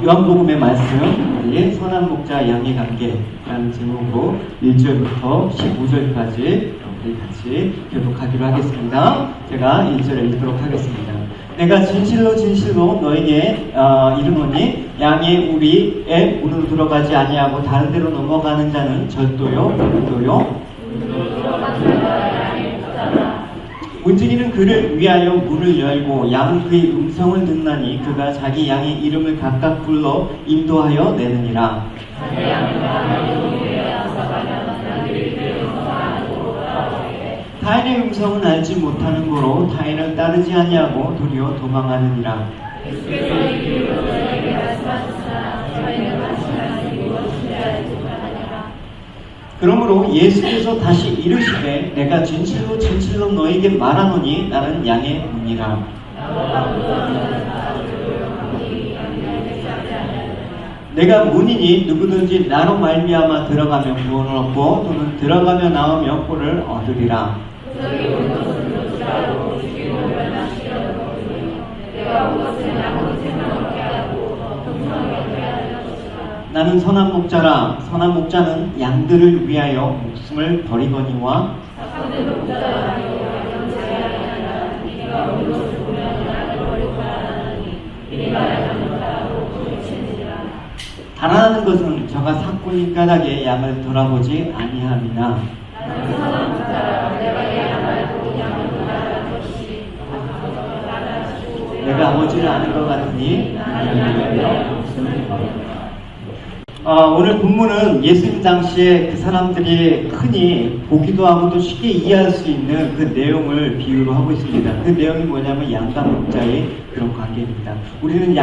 요한복음의 말씀, 우리 선한 목자 양의 관계라는 제목으로 1절부터 15절까지 우리 같이 교독하기로 하겠습니다. 제가 1절을 읽도록 하겠습니다. 내가 진실로 진실로 너에게 이르노니 양의 우리의 문으로 들어가지 아니하고 다른 데로 넘어가는 자는 절도요, 불도요, 문지기는 그를 위하여 문을 열고 양은 그의 음성을 듣나니 그가 자기 양의 이름을 각각 불러 인도하여 내느니라. 타인의 음성은 알지 못하는 거로 타인을 따르지 아니하고 도리어 도망하느니라. 그러므로 예수께서 다시 이르시되 내가 진실로 진실로 너에게 말하노니 나는 양의 문이라. 내가 문이니 누구든지 나로 말미암아 들어가며 구원을 얻고 또는 들어가며 나오며 꼴을 얻으리라. 나는 선한 목자라. 선한 목자는 양들을 위하여 목숨을 버리거니와 달아나는 것은 저가 삭군인 까닭에 양을 돌아보지 아니함이나 내가 아버지를 아는 것 같으니 오늘 본문은 예수님 당시에 그 사람들이 흔히 보기도 하고 또 쉽게 이해할 수 있는 그 내용을 비유로 하고 있습니다. 그 내용이 뭐냐면 양과 목자의 그런 관계입니다. 우리는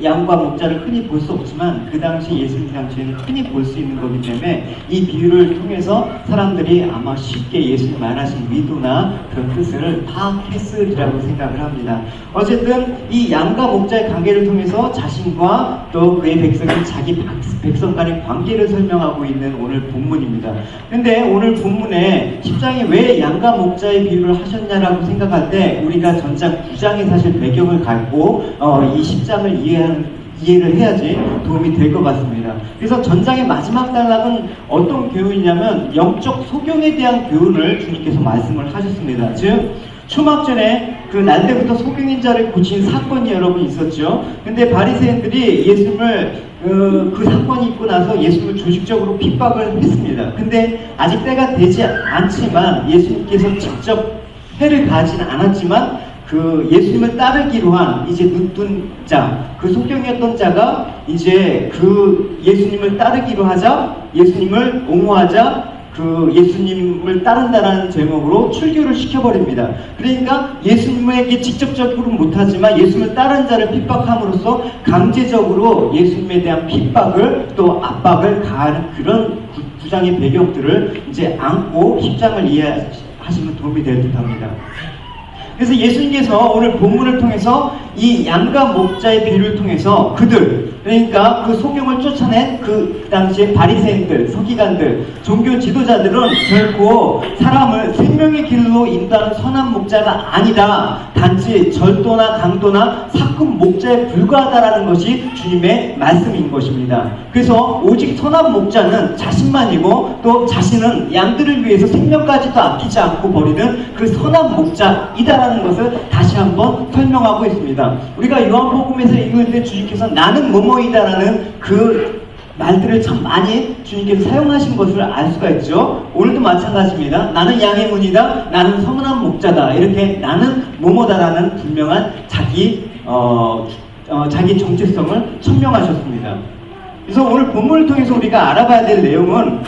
양과 목자를 흔히 볼 수 없지만 그 당시 예수님 당시에는 흔히 볼 수 있는 거기 때문에 이 비유를 통해서 사람들이 아마 쉽게 예수님 말하신 의도나 그런 뜻을 파악했으리라고 생각을 합니다. 어쨌든 이 양과 목자의 관계를 통해서 자신과 또 그의 백성인 자기 백성 간의 관계를 설명하고 있는 오늘 본문입니다. 근데 오늘 본문에 10장에 왜 양과 목자의 비유를 하셨냐라고 생각할 때 우리가 전장 9장의 사실 배경을 갖고 이 10장을 이해를 해야지 도움이 될 것 같습니다. 그래서 전장의 마지막 단락은 어떤 교훈이냐면 영적 소경에 대한 교훈을 주님께서 말씀을 하셨습니다. 즉 초막전에 그 날 때부터 소경인 자를 고친 사건이 여러분 있었죠. 근데 바리새인들이 예수님을 그 사건이 있고 나서 예수님을 조직적으로 핍박을 했습니다. 근데 아직 때가 되지 않지만 예수님께서 직접 해를 가하지는 않았지만 그 예수님을 따르기로 한 이제 눈뜬 자, 그 소경이었던 자가 이제 그 예수님을 따르기로 하자, 예수님을 옹호하자, 그 예수님을 따른다라는 제목으로 출교를 시켜버립니다. 그러니까 예수님에게 직접적으로 못하지만 예수님을 따른 자를 핍박함으로써 강제적으로 예수님에 대한 핍박을 또 압박을 가하는 그런 구장의 배경들을 이제 안고 10장을 이해하시면 도움이 될 듯합니다. 그래서 예수님께서 오늘 본문을 통해서 이 양과 목자의 비유를 통해서 그들, 그러니까 그 소경을 쫓아낸 그 당시의 바리새인들, 서기관들, 종교 지도자들은 결코 사람을 생명의 길로 인도하는 선한 목자가 아니다. 단지 절도나 강도나 사금 목자에 불과하다라는 것이 주님의 말씀인 것입니다. 그래서 오직 선한 목자는 자신만이고 또 자신은 양들을 위해서 생명까지도 아끼지 않고 버리는 그 선한 목자이다라는 것을 다시 한번 설명하고 있습니다. 우리가 요한복음에서 읽을 때 주님께서 나는 뭐뭐이다라는 그 말들을 참 많이 주님께서 사용하신 것을 알 수가 있죠. 오늘도 마찬가지입니다. 나는 양의 문이다. 나는 선한 목자다. 이렇게 나는 뭐뭐다라는 분명한 자기 정체성을 천명하셨습니다. 그래서 오늘 본문을 통해서 우리가 알아봐야 될 내용은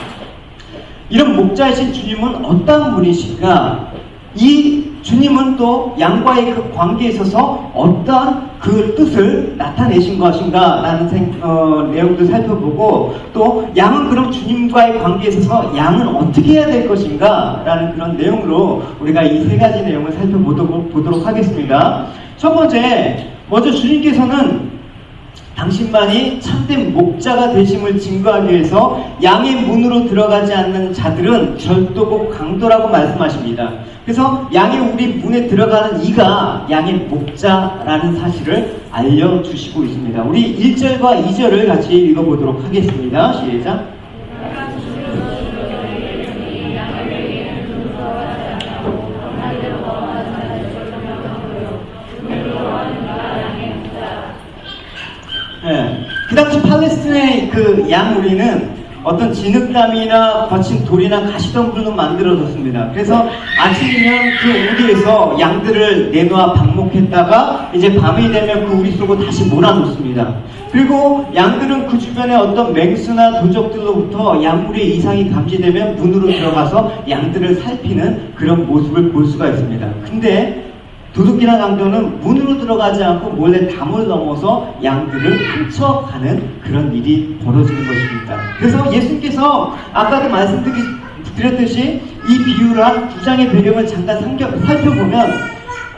이런 목자이신 주님은 어떤 분이신가? 이 주님은 또 양과의 그 관계에 있어서 어떠한 그 뜻을 나타내신 것인가 라는 내용도 살펴보고 또 양은 그럼 주님과의 관계에 있어서 양은 어떻게 해야 될 것인가 라는 그런 내용으로 우리가 이 세 가지 내용을 살펴보도록 하겠습니다. 첫 번째, 먼저 주님께서는 당신만이 참된 목자가 되심을 증거하기 위해서 양의 문으로 들어가지 않는 자들은 절도고 강도라고 말씀하십니다. 그래서 양의 우리 문에 들어가는 이가 양의 목자라는 사실을 알려주시고 있습니다. 우리 1절과 2절을 같이 읽어보도록 하겠습니다. 시작. 네. 그 당시 팔레스타인의 그 양우리는 어떤 진흙담이나 거친 돌이나 가시덤불로 만들어졌습니다. 그래서 아침이면 그 우리에서 양들을 내놓아 방목했다가 이제 밤이 되면 그 우리 속으로 다시 몰아놓습니다. 그리고 양들은 그 주변에 어떤 맹수나 도적들로부터 양물의 이상이 감지되면 문으로 들어가서 양들을 살피는 그런 모습을 볼 수가 있습니다. 근데 도둑이나 강도는 문으로 들어가지 않고 몰래 담을 넘어서 양들을 훔쳐가는 그런 일이 벌어지는 것입니다. 그래서 예수님께서 아까도 말씀드렸듯이 이 비유를 한 9장의 배경을 잠깐 살펴보면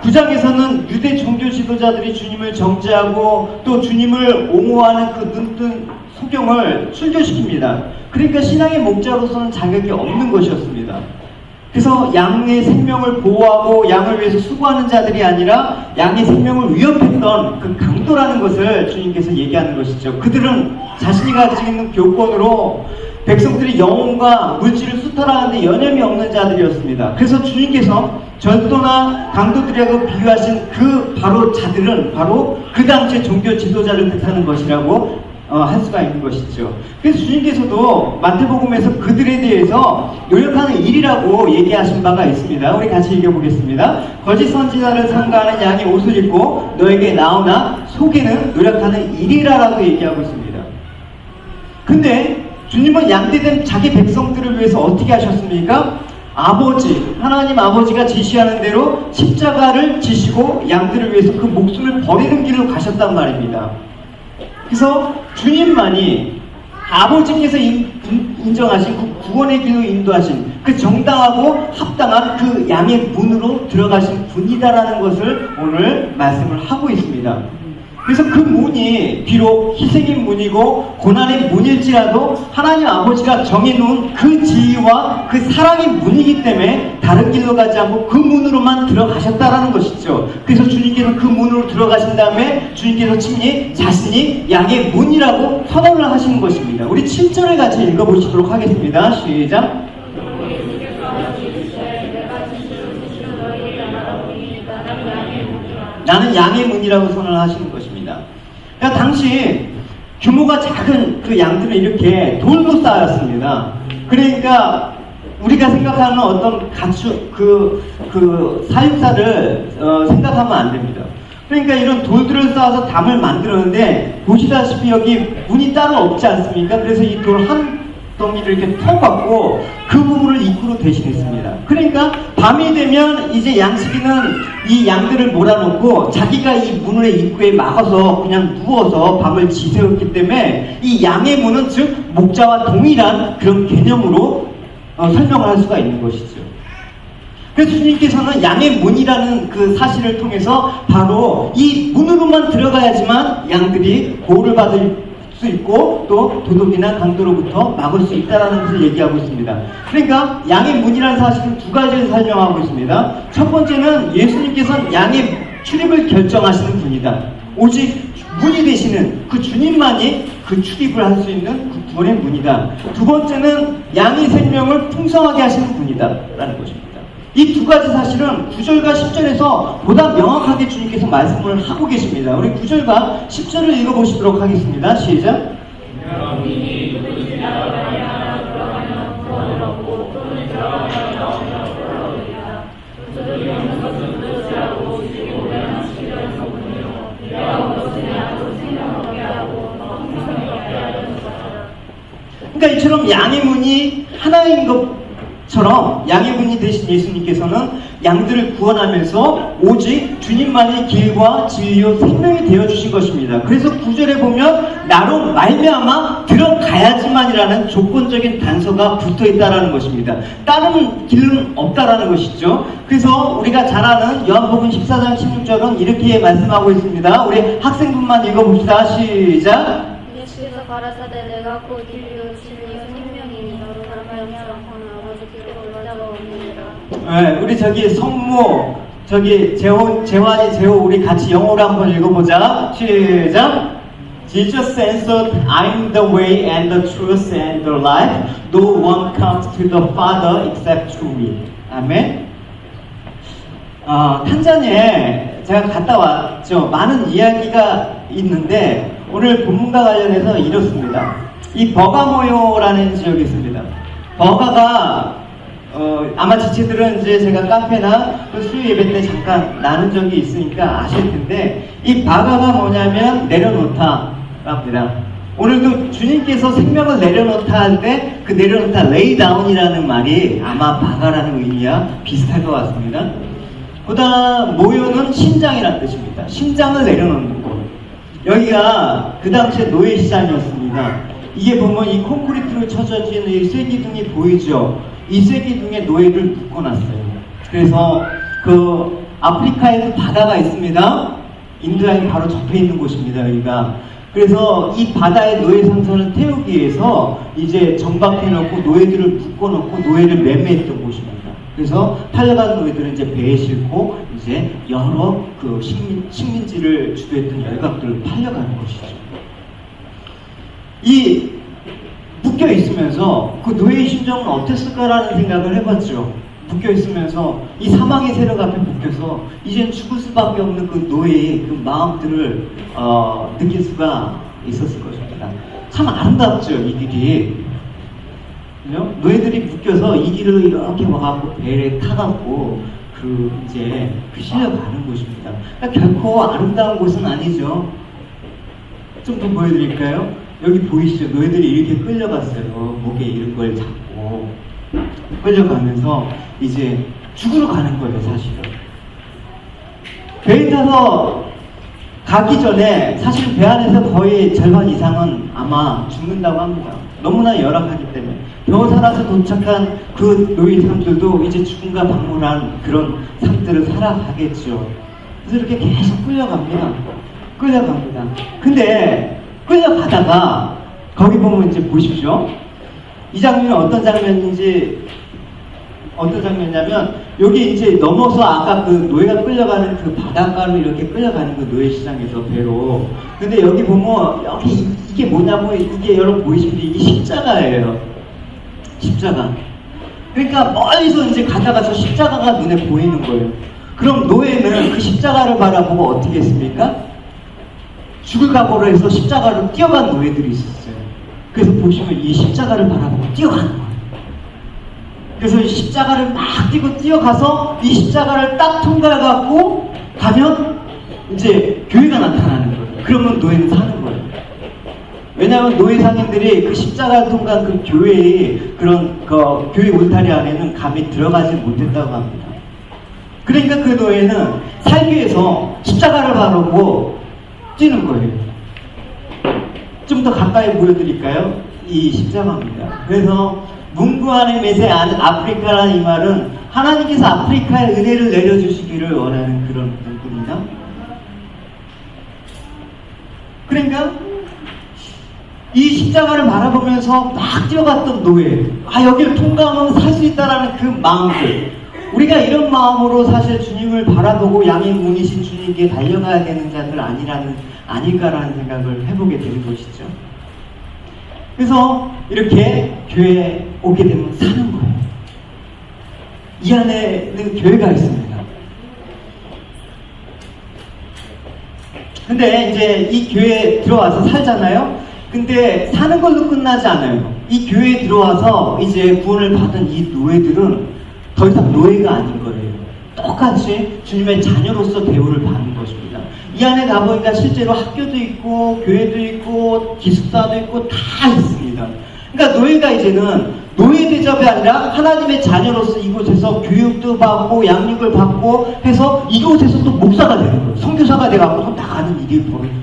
9장에서는 유대 종교 지도자들이 주님을 정죄하고 또 주님을 옹호하는 그 눈뜬 소경을 출교시킵니다. 그러니까 신앙의 목자로서는 자격이 없는 것이었습니다. 그래서 양의 생명을 보호하고 양을 위해서 수고하는 자들이 아니라 양의 생명을 위협했던 그 강도라는 것을 주님께서 얘기하는 것이죠. 그들은 자신이 가지고 있는 교권으로 백성들이 영혼과 물질을 수탈하는데 여념이 없는 자들이었습니다. 그래서 주님께서 절도나 강도들이라고 비유하신 그 바로 자들은 바로 그 당시의 종교 지도자를 뜻하는 것이라고 할 수가 있는 것이죠. 그래서 주님께서도 마태복음에서 그들에 대해서 노력하는 일이라고 얘기하신 바가 있습니다. 우리 같이 읽어보겠습니다. 거짓 선지자를 삼가하는 양이 옷을 입고 너에게 나오나 속에는 노력하는 일이라라고 얘기하고 있습니다. 근데 주님은 양떼된 자기 백성들을 위해서 어떻게 하셨습니까? 아버지, 하나님 아버지가 지시하는 대로 십자가를 지시고 양들을 위해서 그 목숨을 버리는 길로 가셨단 말입니다. 그래서 주님만이 아버지께서 인정하신 그 구원의 길로 인도하신 그 정당하고 합당한 그 양의 문으로 들어가신 분이다라는 것을 오늘 말씀을 하고 있습니다. 그래서 그 문이 비록 희생의 문이고 고난의 문일지라도 하나님 아버지가 정해놓은 그 지위와 그 사랑의 문이기 때문에 다른 길로 가지 않고 그 문으로만 들어가셨다라는 것이죠. 그래서 주님께서 그 문으로 들어가신 다음에 주님께서 친히 자신이 양의 문이라고 선언을 하시는 것입니다. 우리 7절을 같이 읽어보시도록 하겠습니다. 시작. 나는 양의 문이라고 선언을 하시는 것입니다. 그러니까 당시 규모가 작은 그 양들은 이렇게 돌로 쌓였습니다. 그러니까 우리가 생각하는 어떤 가축, 사육사를 생각하면 안 됩니다. 그러니까 이런 돌들을 쌓아서 담을 만들었는데 보시다시피 여기 문이 따로 없지 않습니까? 그래서 이 돌 한 덩이를 이렇게 퍼갖고 그 부분을 입구로 대신했습니다. 그러니까 밤이 되면 이제 양식이는 이 양들을 몰아놓고 자기가 이 문의 입구에 막아서 그냥 누워서 밤을 지새웠기 때문에 이 양의 문은 즉 목자와 동일한 그런 개념으로 설명을 할 수가 있는 것이죠. 그래서 주님께서는 양의 문이라는 그 사실을 통해서 바로 이 문으로만 들어가야지만 양들이 보호를 받을 수 있고 또 도둑이나 강도로부터 막을 수 있다는 것을 얘기하고 있습니다. 그러니까 양의 문이라는 사실은 두 가지를 설명하고 있습니다. 첫 번째는 예수님께서는 양의 출입을 결정하시는 분이다. 오직 문이 되시는 그 주님만이 그 출입을 할 수 있는 그 구원의 문이다. 두 번째는 양의 생명을 풍성하게 하시는 분이다 라는 것입니다. 이 두 가지 사실은 9절과 10절에서 보다 명확하게 주님께서 말씀을 하고 계십니다. 우리 9절과 10절을 읽어보시도록 하겠습니다. 시작. 그러니까 이처럼 양의 문이 하나인 것처럼 양의 문이 되신 예수님께서는 양들을 구원하면서 오직 주님만이 길과 진리요 생명이 되어주신 것입니다. 그래서 9절에 보면 나로 말미암아 들어가야지만이라는 조건적인 단서가 붙어있다라는 것입니다. 다른 길은 없다라는 것이죠. 그래서 우리가 잘 아는 요한복음 14장 16절은 이렇게 말씀하고 있습니다. 우리 학생분만 읽어봅시다. 시작. 예수께서 가라사대 내가 곧 길이요 진리요 생명이니 너로 말미암지 않고는 아버지께로 올 자가 없느니라. 네, 우리 저기 성모, 저기 재환이 재호 우리 같이 영어로 한번 읽어보자. 시작. Jesus answered, I'm the way and the truth and the life. No one comes to the Father except through me. 아멘. 탄자니아에 제가 갔다 왔죠. 많은 이야기가 있는데 오늘 본문과 관련해서 이렇습니다. 이 버가모요라는 지역이 있습니다. 버가가 아마 지체들은 이제 제가 카페나 또 수요 예배 때 잠깐 나눈 적이 있으니까 아실 텐데 이 바가가 뭐냐면 내려놓다랍니다. 오늘도 주님께서 생명을 내려놓다 할 때 그 내려놓다 레이다운이라는 말이 아마 바가라는 의미와 비슷할 것 같습니다. 그다음 모요는 심장이라는 뜻입니다. 심장을 내려놓는 곳. 여기가 그 당시에 노예 시장이었습니다. 이게 보면 이 콘크리트로 쳐져진 이 쇠기둥이 보이죠? 이 쇠기둥에 노예를 묶어놨어요. 그래서 그 아프리카에도 바다가 있습니다. 인도양이 바로 접해 있는 곳입니다. 여기가. 그래서 이 바다의 노예 상선을 태우기 위해서 이제 정박해놓고 노예들을 묶어놓고 노예를 매매했던 곳입니다. 그래서 팔려간 노예들은 이제 배에 싣고 이제 여러 그 식민지를 주도했던 열강들을 팔려가는 것이죠. 이 묶여 있으면서 그 노예의 심정은 어땠을까라는 생각을 해봤죠. 묶여 있으면서 이 사망의 세력 앞에 묶여서 이젠 죽을 수밖에 없는 그 노예의 그 마음들을 느낄 수가 있었을 것입니다. 참 아름답죠, 이 길이. 노예들이 묶여서 이 길을 이렇게 와갖고 배에 타갖고 이제 실려가는 곳입니다. 그러니까 결코 아름다운 곳은 아니죠. 좀 더 보여드릴까요? 여기 보이시죠? 노예들이 이렇게 끌려갔어요. 목에 이런 걸 잡고 끌려가면서 이제 죽으러 가는 거예요, 사실은. 배에 타서 가기 전에 사실 배 안에서 거의 절반 이상은 아마 죽는다고 합니다. 너무나 열악하기 때문에. 겨우 살아서 도착한 그 노예 사람들도 이제 죽음과 박물한 그런 삶들을 살아가겠죠. 그래서 이렇게 계속 끌려갑니다. 근데 끌려가다가 거기 보면 이제 보십시오. 이 장면이 어떤 장면이냐면 여기 이제 넘어서 아까 그 노예가 끌려가는 그 바닷가로 이렇게 끌려가는 그 노예 시장에서 배로. 근데 여기 보면 여기 이게 뭐냐면 이게 여러분 보이시면 이게 십자가예요. 십자가. 그러니까 멀리서 이제 가다가서 십자가가 눈에 보이는 거예요. 그럼 노예는 그 십자가를 바라보고 어떻게 했습니까? 죽을 각오로 해서 십자가로 뛰어간 노예들이 있었어요. 그래서 보시면 이 십자가를 바라보고 뛰어가는 거예요. 그래서 이 십자가를 막 뛰고 뛰어가서 이 십자가를 딱 통과해갖고 가면 이제 교회가 나타나는 거예요. 그러면 노예는 사는 거예요. 왜냐하면 노예 상인들이 그 십자가를 통과한 그 교회의 그런 교회 울타리 안에는 감히 들어가지 못했다고 합니다. 그러니까 그 노예는 살기 위해서 십자가를 바라보고 뛰는 거예요. 좀 더 가까이 보여드릴까요? 이 십자가입니다. 그래서 문구 안의 메세 아프리카라는 이 말은 하나님께서 아프리카에 은혜를 내려주시기를 원하는 그런 문구입니다. 그러니까 이 십자가를 바라보면서 막 뛰어갔던 노예, 여기를 통과하면 살 수 있다라는 그 마음들, 우리가 이런 마음으로 사실 주님을 바라보고 양의 문이신 주님께 달려가야 되는 자들 아닐까라는 생각을 해보게 되는 것이죠. 그래서 이렇게 교회에 오게 되면 사는 거예요. 이 안에는 교회가 있습니다. 근데 이제 이 교회에 들어와서 살잖아요. 근데 사는 걸로 끝나지 않아요. 이 교회에 들어와서 이제 구원을 받은 이 노예들은 더 이상 노예가 아닌 거예요. 똑같이 주님의 자녀로서 대우를 받는 것입니다. 이 안에 가보니까 실제로 학교도 있고 교회도 있고 기숙사도 있고 다 있습니다. 그러니까 노예가 이제는 노예 대접이 아니라 하나님의 자녀로서 이곳에서 교육도 받고 양육을 받고 해서 이곳에서 또 목사가 되는 거예요. 선교사가 돼갖고 또 나가는 일이 벌어지더라고요.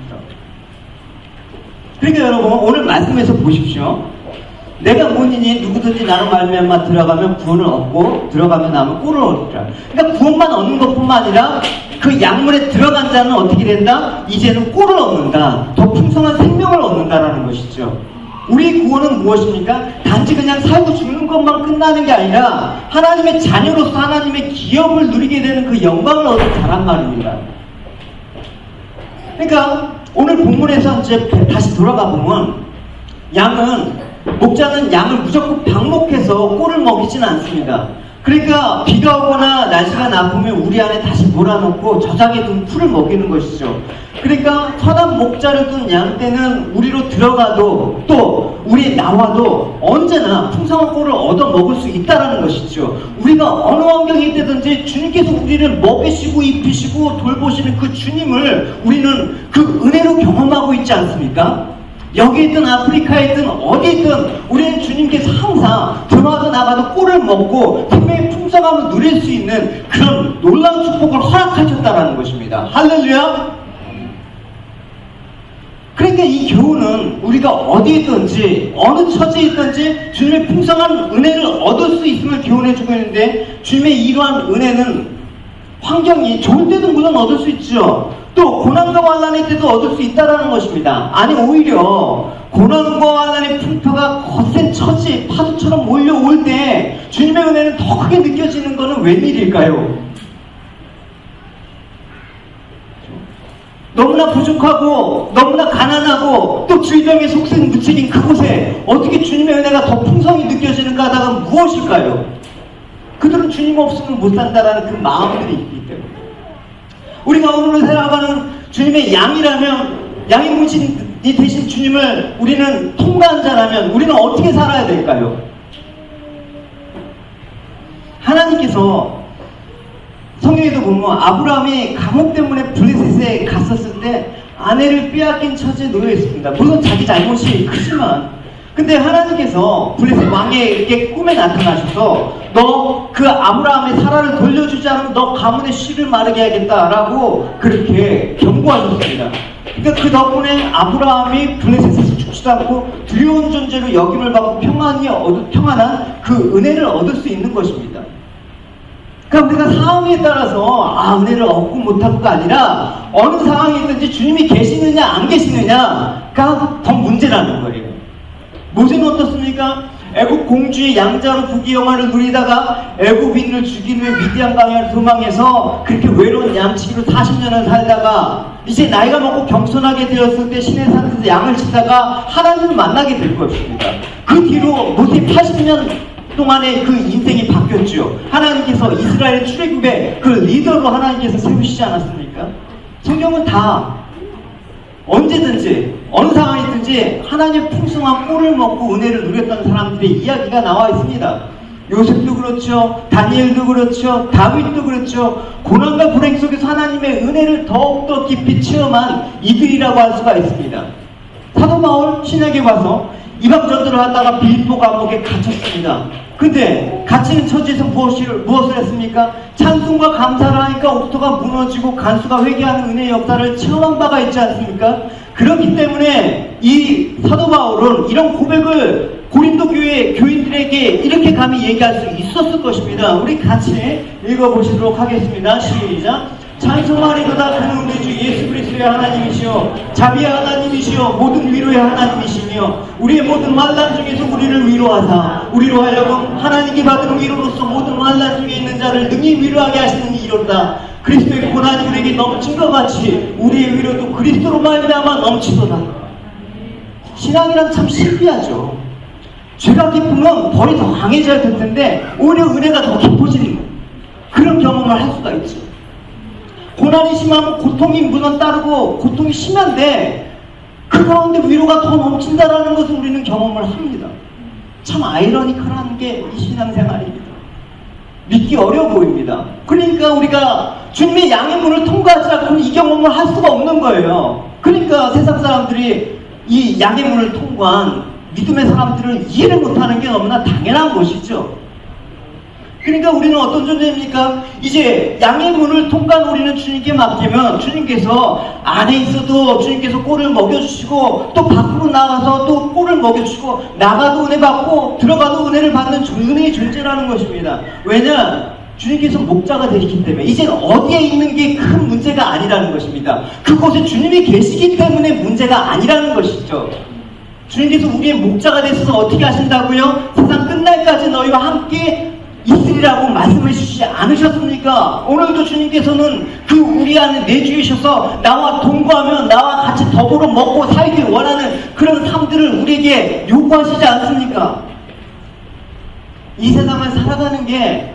그러니까 여러분 오늘 말씀에서 보십시오. 내가 본인이 누구든지 나로 말미암아 들어가면 구원을 얻고 들어가면 나면 꼴을 얻으리라. 그러니까 구원만 얻는 것뿐만 아니라 그 약물에 들어간 자는 어떻게 된다? 이제는 꼴을 얻는다. 더 풍성한 생명을 얻는다라는 것이죠. 우리 구원은 무엇입니까? 단지 그냥 살고 죽는 것만 끝나는 게 아니라 하나님의 자녀로서 하나님의 기업을 누리게 되는 그 영광을 얻은 자란 말입니다. 그러니까 오늘 본문에서 이제 다시 돌아가 보면 목자는 양을 무조건 방목해서 꼴을 먹이지는 않습니다. 그러니까 비가 오거나 날씨가 나쁘면 우리 안에 다시 몰아넣고 저장해 둔 풀을 먹이는 것이죠. 그러니까 선한 목자를 둔 양 떼는 우리로 들어가도 또 우리에 나와도 언제나 풍성한 꼴을 얻어 먹을 수 있다는 것이죠. 우리가 어느 환경에 있든지 주님께서 우리를 먹이시고 입히시고 돌보시는 그 주님을 우리는 그 은혜로 경험하고 있지 않습니까? 여기 있든 아프리카에 있든 어디 있든 우리는 주님께서 항상 들어와도 나가도 꼴을 먹고 생명의 풍성함을 누릴 수 있는 그런 놀라운 축복을 허락하셨다는 것입니다. 할렐루야! 그러니까 이 교훈은 우리가 어디 있든지 어느 처지에 있든지 주님의 풍성한 은혜를 얻을 수 있음을 교훈해주고 있는데 주님의 이러한 은혜는 환경이 좋을 때도 물론 얻을 수 있죠. 또 고난과 환난의 때도 얻을 수 있다는 것입니다. 아니 오히려 고난과 환난의 풍파가 거센 처지 파도처럼 몰려올 때 주님의 은혜는 더 크게 느껴지는 것은 웬일일까요? 너무나 부족하고 너무나 가난하고 또 질병에 속된 무책인 그곳에 어떻게 주님의 은혜가 더 풍성히 느껴지는가 하다가 무엇일까요? 그들은 주님 없으면 못 산다라는 그 마음들이 있기 때문에 우리가 오늘 살아가는 주님의 양이라면 양의 문신이 되신 주님을 우리는 통과한 자라면 우리는 어떻게 살아야 될까요? 하나님께서 성경에도 보면 아브라함이 감옥 때문에 블레셋에 갔었을 때 아내를 빼앗긴 처지에 놓여 있습니다. 물론 자기 잘못이 크지만 근데 하나님께서 블레셋 왕에게 꿈에 나타나셔서 너 그 아브라함의 사라를 돌려주지 않으면 너 가문의 씨를 마르게 하겠다라고 그렇게 경고하셨습니다. 그러니까 그 덕분에 아브라함이 블레셋에서 죽지도 않고 두려운 존재로 여김을 받고 평안한 그 은혜를 얻을 수 있는 것입니다. 그러니까 우리가 상황에 따라서 은혜를 얻고 못하고가 아니라 어느 상황에 있든지 주님이 계시느냐 안 계시느냐가 더 문제라는 거예요. 모세는 어떻습니까? 애굽 공주의 양자로 부귀영화를 누리다가 애굽인을 죽인 후에 미디안 강야를 도망해서 그렇게 외로운 양치기로 40년을 살다가 이제 나이가 먹고 겸손하게 되었을 때 시내 산에서 양을 치다가 하나님을 만나게 될 것입니다. 그 뒤로 모세 80년 동안의 그 인생이 바뀌었죠. 하나님께서 이스라엘 출애굽의 그 리더로 하나님께서 세우시지 않았습니까? 성경은 다 언제든지 어느 상황이든지 하나님의 풍성한 꼴을 먹고 은혜를 누렸던 사람들의 이야기가 나와 있습니다. 요셉도 그렇죠. 다니엘도 그렇죠. 다윗도 그렇죠. 고난과 불행 속에서 하나님의 은혜를 더욱더 깊이 체험한 이들이라고 할 수가 있습니다. 사도 바울 신약에 와서 이방전도를 하다가 빌립보 감옥에 갇혔습니다. 근데 갇히는 처지에서 무엇을 했습니까? 찬송과 감사를 하니까 옥토가 무너지고 간수가 회개하는 은혜의 역사를 체험한 바가 있지 않습니까? 그렇기 때문에 이 사도 바울은 이런 고백을 고린도 교회 교인들에게 이렇게 감히 얘기할 수 있었을 것입니다. 우리 같이 읽어보시도록 하겠습니다. 시작! 찬송하리로다 그는 우리 주 예수 그리스도의 하나님이시요 자비의 하나님이시요 모든 위로의 하나님이시며 우리의 모든 만난 중에서 우리를 위로하사 우리로 하여금 하나님께 받은 위로로서 모든 만난 중에 있는 자를 능히 위로하게 하시는 이로다. 그리스도의 고난이 우리에게 넘친 것 같이 우리의 위로도 그리스도로 말미암아 넘치도다. 신앙이란 참 신비하죠. 죄가 깊으면 벌이 더 강해져야 될 텐데 오히려 은혜가 더 깊어지는 그런 경험을 할 수가 있죠. 고난이 심하면 고통이 물론 따르고 고통이 심한데 그 가운데 위로가 더 넘친다라는 것을 우리는 경험을 합니다. 참 아이러니컬한 게 이 신앙생활입니다. 믿기 어려워 보입니다. 그러니까 우리가 주님의 양의 문을 통과하지 않고는 이 경험을 할 수가 없는 거예요. 그러니까 세상 사람들이 이 양의 문을 통과한 믿음의 사람들은 이해를 못하는 게 너무나 당연한 것이죠. 그러니까 우리는 어떤 존재입니까? 이제 양의 문을 통과한 우리는 주님께 맡기면 주님께서 안에 있어도 주님께서 꼴을 먹여주시고 또 밖으로 나가서 또 꼴을 먹여주시고 나가도 은혜 받고 들어가도 은혜를 받는 은혜의 존재라는 것입니다. 왜냐? 주님께서 목자가 되시기 때문에 이제 어디에 있는 게 큰 문제가 아니라는 것입니다. 그곳에 주님이 계시기 때문에 문제가 아니라는 것이죠. 주님께서 우리의 목자가 되셔서 어떻게 하신다고요? 세상 끝날까지 너희와 함께 있으리라고 말씀해 주시지 않으셨습니까? 오늘도 주님께서는 그 우리 안에 내주셔서 나와 동거하며 나와 같이 더불어 먹고 살길 원하는 그런 삶들을 우리에게 요구하시지 않습니까? 이 세상을 살아가는 게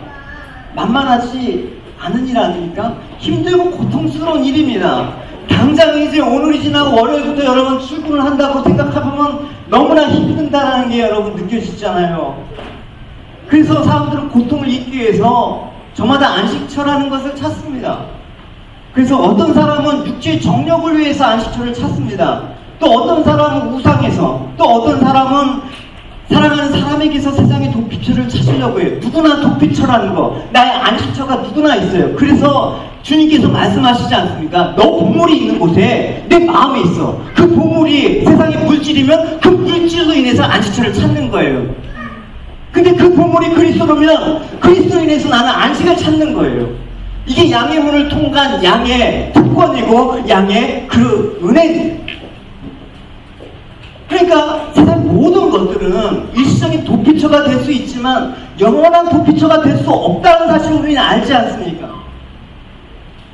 만만하지 않은 일 아닙니까? 힘들고 고통스러운 일입니다. 당장 이제 오늘이 지나고 월요일부터 여러분 출근을 한다고 생각해보면 너무나 힘든다는 게 여러분 느껴지잖아요. 그래서 사람들은 고통을 잊기 위해서 저마다 안식처라는 것을 찾습니다. 그래서 어떤 사람은 육체의 정력을 위해서 안식처를 찾습니다. 또 어떤 사람은 우상에서, 또 어떤 사람은 사랑하는 사람에게서 세상의 도피처를 찾으려고 해요. 누구나 도피처라는 거, 나의 안식처가 누구나 있어요. 그래서 주님께서 말씀하시지 않습니까? 너 보물이 있는 곳에 내 마음이 있어. 그 보물이 세상의 물질이면 그 물질로 인해서 안식처를 찾는 거예요. 근데 그 보물이 그리스도면 그리스도로 인해서 나는 안식을 찾는 거예요. 이게 양의 문을 통과한 양의 특권이고 양의 그 은혜입니다. 그러니까 세상 모든 것들은 일시적인 도피처가 될 수 있지만 영원한 도피처가 될 수 없다는 사실을 우리는 알지 않습니까?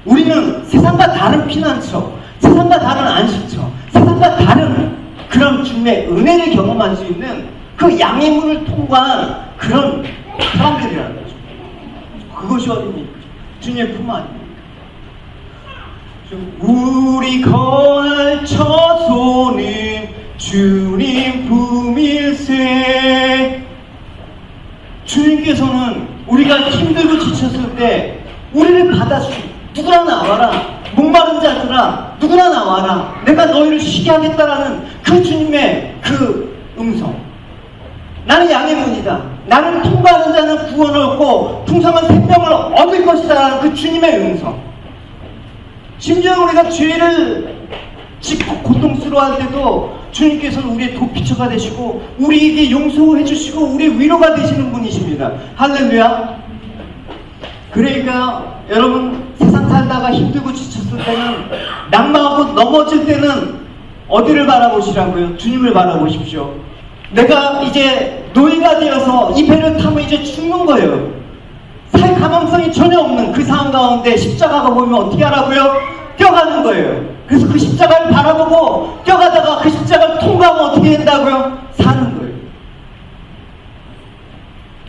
우리는 세상과 다른 피난처, 세상과 다른 안식처, 세상과 다른 그런 주님의 은혜를 경험할 수 있는 그 양의 문을 통과한 그런 사람들이라는 거죠. 그것이 어딥니까? 주님의 품 아닙니까? 우리 거할 처소는 주님 품일세. 주님께서는 우리가 힘들고 지쳤을 때 우리를 받아주시고 누구나 나와라, 목마른 자들아 누구나 나와라, 내가 너희를 쉬게 하겠다라는 그 주님의 그 음성. 나는 양의 문이다. 나를 통과하는 자는 구원을 얻고 풍성한 생명을 얻을 것이다 라는 그 주님의 음성. 심지어 우리가 죄를 짓고 고통스러워할 때도 주님께서는 우리의 도피처가 되시고 우리에게 용서해 주시고 우리의 위로가 되시는 분이십니다. 할렐루야. 그러니까 여러분 세상 살다가 힘들고 지쳤을 때는 낙마하고 넘어질 때는 어디를 바라보시라고요? 주님을 바라보십시오. 내가 이제 노예가 되어서 이 배를 타면 이제 죽는 거예요. 살 가망성이 전혀 없는 그 상황 가운데 십자가가 보이면 어떻게 하라고요? 뛰어가는 거예요. 그래서 그 십자가를 바라보고 뛰어가다가 그 십자가를 통과하면 어떻게 된다고요? 사는 거예요.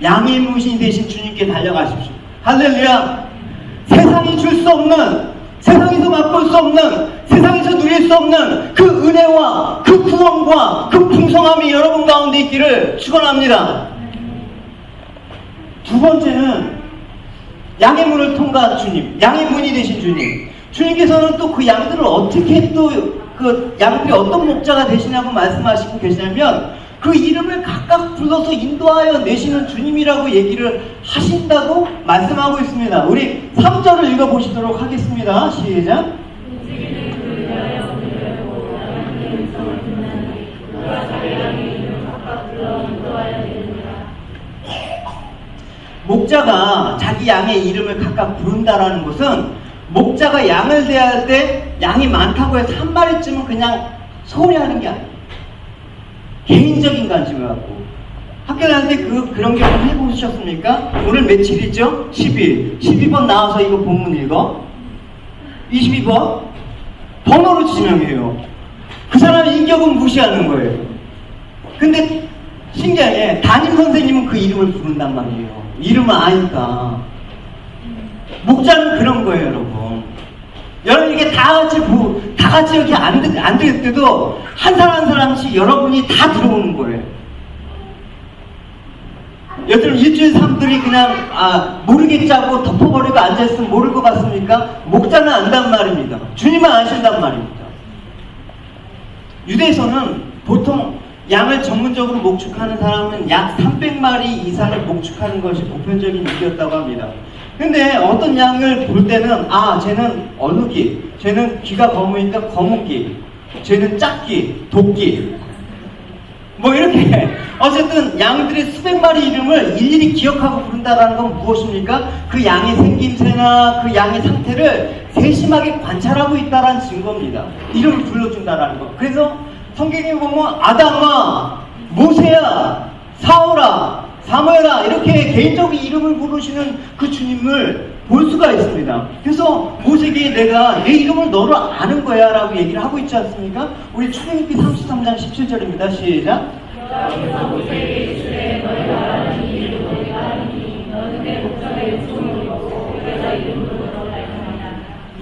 양의 문신 대신 주님께 달려가십시오. 할렐루야. 세상이 줄 수 없는, 세상에서 맛볼 수 없는, 세상에서 누릴 수 없는 그 은혜와 그 구원과 그 풍성함이 여러분 가운데 있기를 축원합니다. 두 번째는 양의 문을 통과한 주님, 양의 문이 되신 주님. 주님께서는 또 그 양들을 어떻게 또 그 양들이 어떤 목자가 되시냐고 말씀하시고 계시냐면 그 이름을 각각 불러서 인도하여 내시는 주님이라고 얘기를 하신다고 말씀하고 있습니다. 우리 3절을 읽어보시도록 하겠습니다. 시작. 목자가 자기 양의 이름을 각각 부른다라는 것은 목자가 양을 대할 때 양이 많다고 해서 한 마리쯤은 그냥 소홀히 하는 게 아니에요. 개인적인 관심을 갖고 학교 다닐 때 그런 경험 해보셨습니까? 오늘 며칠이죠? 10일 12번 나와서 이거 본문 읽어. 22번 번호로 지명해요. 그 사람 인격은 무시하는 거예요. 근데 신기하게 담임 선생님은 그 이름을 부른단 말이에요. 이름을 아니까. 목자는 그런 거예요, 여러분. 여러분 이게 다 같이 이렇게 안 될 때도 한 사람 한 사람씩 여러분이 다 들어오는 거예요. 여러분 일주일 사람들이 그냥 모르겠지 하고 덮어버리고 앉아있으면 모를 것 같습니까? 목자는 안단 말입니다. 주님은 아신단 말입니다. 유대에서는 보통 양을 전문적으로 목축하는 사람은 약 300마리 이상을 목축하는 것이 보편적인 일이었다고 합니다. 근데 어떤 양을 볼 때는 쟤는 어느 귀, 쟤는 귀가 검으니까 검은 귀, 쟤는 짝귀, 도끼 뭐 이렇게 어쨌든 양들의 수백 마리 이름을 일일이 기억하고 부른다는 건 무엇입니까? 그 양의 생김새나 그 양의 상태를 세심하게 관찰하고 있다는 증거입니다. 이름을 불러준다는 거. 그래서 성경에 보면 아담아, 모세야, 사울아, 사무엘아 이렇게 개인적으로 이름을 부르시는 그 주님을 볼 수가 있습니다. 그래서 모세에게 내가 내 이름을 너를 아는 거야 라고 얘기를 하고 있지 않습니까? 우리 출애굽기 33장 17절입니다. 시작.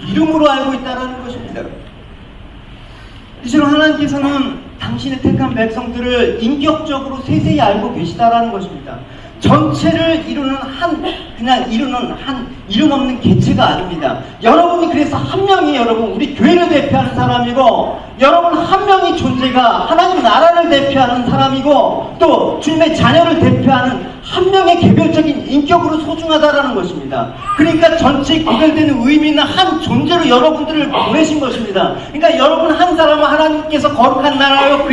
이름으로 알고 있다는 것입니다. 이처럼 하나님께서는 당신의 택한 백성들을 인격적으로 세세히 알고 계시다라는 것입니다. 전체를 이루는 그냥 이루는 이름 없는 개체가 아닙니다. 여러분이 그래서 한 명이 여러분 우리 교회를 대표하는 사람이고, 여러분 한 명이 존재가 하나님 나라를 대표하는 사람이고, 또 주님의 자녀를 대표하는 한 명의 개별적인 인격으로 소중하다라는 것입니다. 그러니까 전체 구별되는 의미 있는 한 존재로 여러분들을 보내신 것입니다. 그러니까 여러분 한 사람은 하나님께서 거룩한 나라요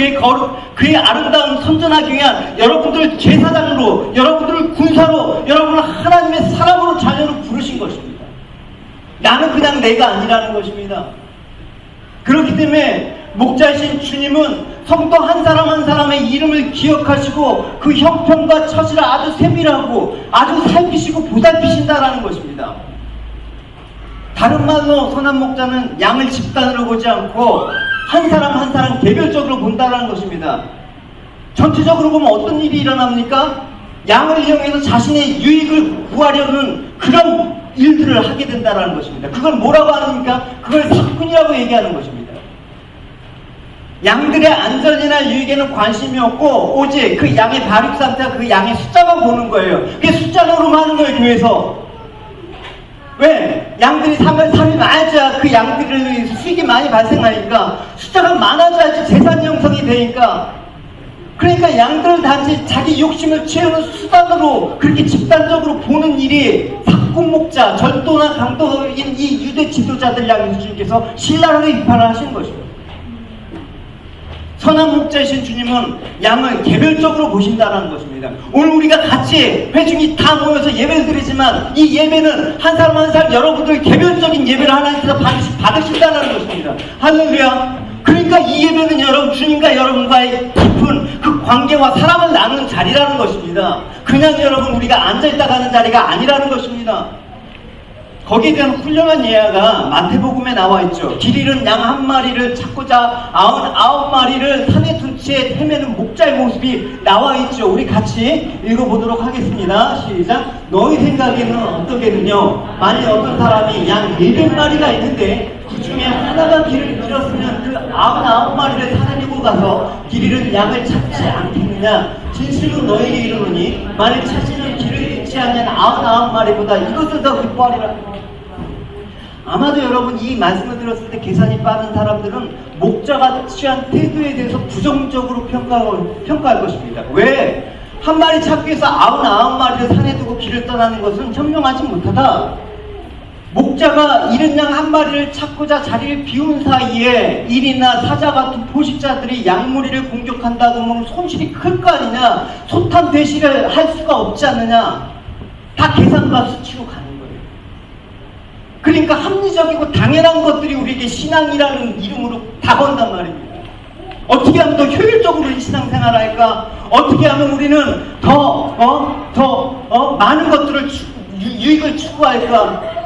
그의 아름다운 선전하기 위한 여러분들 제사장으로, 여러분들을 군사로, 여러분을 하나님의 사람으로 자녀로 부르신 것입니다. 나는 그냥 내가 아니라는 것입니다. 그렇기 때문에 목자이신 주님은 성도 한 사람 한 사람의 이름을 기억하시고 그 형편과 처지를 아주 세밀하고 아주 살피시고 보살피신다라는 것입니다. 다른 말로 선한 목자는 양을 집단으로 보지 않고 한 사람 한 사람 개별적으로 본다라는 것입니다. 전체적으로 보면 어떤 일이 일어납니까? 양을 이용해서 자신의 유익을 구하려는 그런 일들을 하게 된다는 것입니다. 그걸 뭐라고 하십니까? 그걸 사꾼이라고 얘기하는 것입니다. 양들의 안전이나 유익에는 관심이 없고 오직 그 양의 발육 상태와 그 양의 숫자만 보는 거예요. 그게 숫자로만 하는 거예요, 교회에서. 왜? 양들이 삶이 많아져야 그 양들의 수익이 많이 발생하니까, 숫자가 많아져야지 재산 형성이 되니까. 그러니까 양들을 단지 자기 욕심을 채우는 수단으로 그렇게 집단적으로 보는 일이 사꾼목자, 절도나 강도인 이 유대 지도자들 향해서 주님께서 신랄하게 비판을 하시는 것입니다. 선한 목자이신 주님은 양을 개별적으로 보신다는 것입니다. 오늘 우리가 같이 회중이 다 모여서 예배를 드리지만 이 예배는 한 사람 한 사람 여러분들 개별적인 예배를 하나님께서 받으신다는 것입니다. 할렐루야. 그러니까 이 예배는 여러분 주님과 여러분과의 깊은 그 관계와 사랑을 나누는 자리라는 것입니다. 그냥 여러분 우리가 앉아있다 가는 자리가 아니라는 것입니다. 거기에 대한 훌륭한 예화가 마태복음에 나와 있죠. 길 잃은 양 한 마리를 찾고자 99마리를 산에 둔 채 헤매는 목자의 모습이 나와 있죠. 우리 같이 읽어보도록 하겠습니다. 시작. 너희 생각에는 어떻게는요? 만일 어떤 사람이 양 100마리가 있는데 그 중에 하나가 길을 잃었으면 그 99마리를 산에 두고 가서 길 잃은 양을 찾지 않겠느냐? 진실로 너희에게 이르노니 만일 찾으면 길을 잃지 않는 99마리보다 이것을 더 기뻐하리라. 아마도 여러분 이 말씀을 들었을 때 계산이 빠른 사람들은 목자가 취한 태도에 대해서 부정적으로 평가할 것입니다. 왜? 한 마리 찾기 위해서 99마리를 산에 두고 길을 떠나는 것은 현명하지 못하다. 목자가 잃은 양 한 마리를 찾고자 자리를 비운 사이에 일이나 사자 같은 포식자들이 양무리를 공격한다고 하면 손실이 클 거 아니냐? 소탄 대시를 할 수가 없지 않느냐? 다 계산과 수치로 가는 거예요. 그러니까 합리적이고 당연한 것들이 우리에게 신앙이라는 이름으로 다가온단 말입니다. 어떻게 하면 더 효율적으로 신앙생활을 할까? 어떻게 하면 우리는 더 많은 것들을 유익을 추구할까?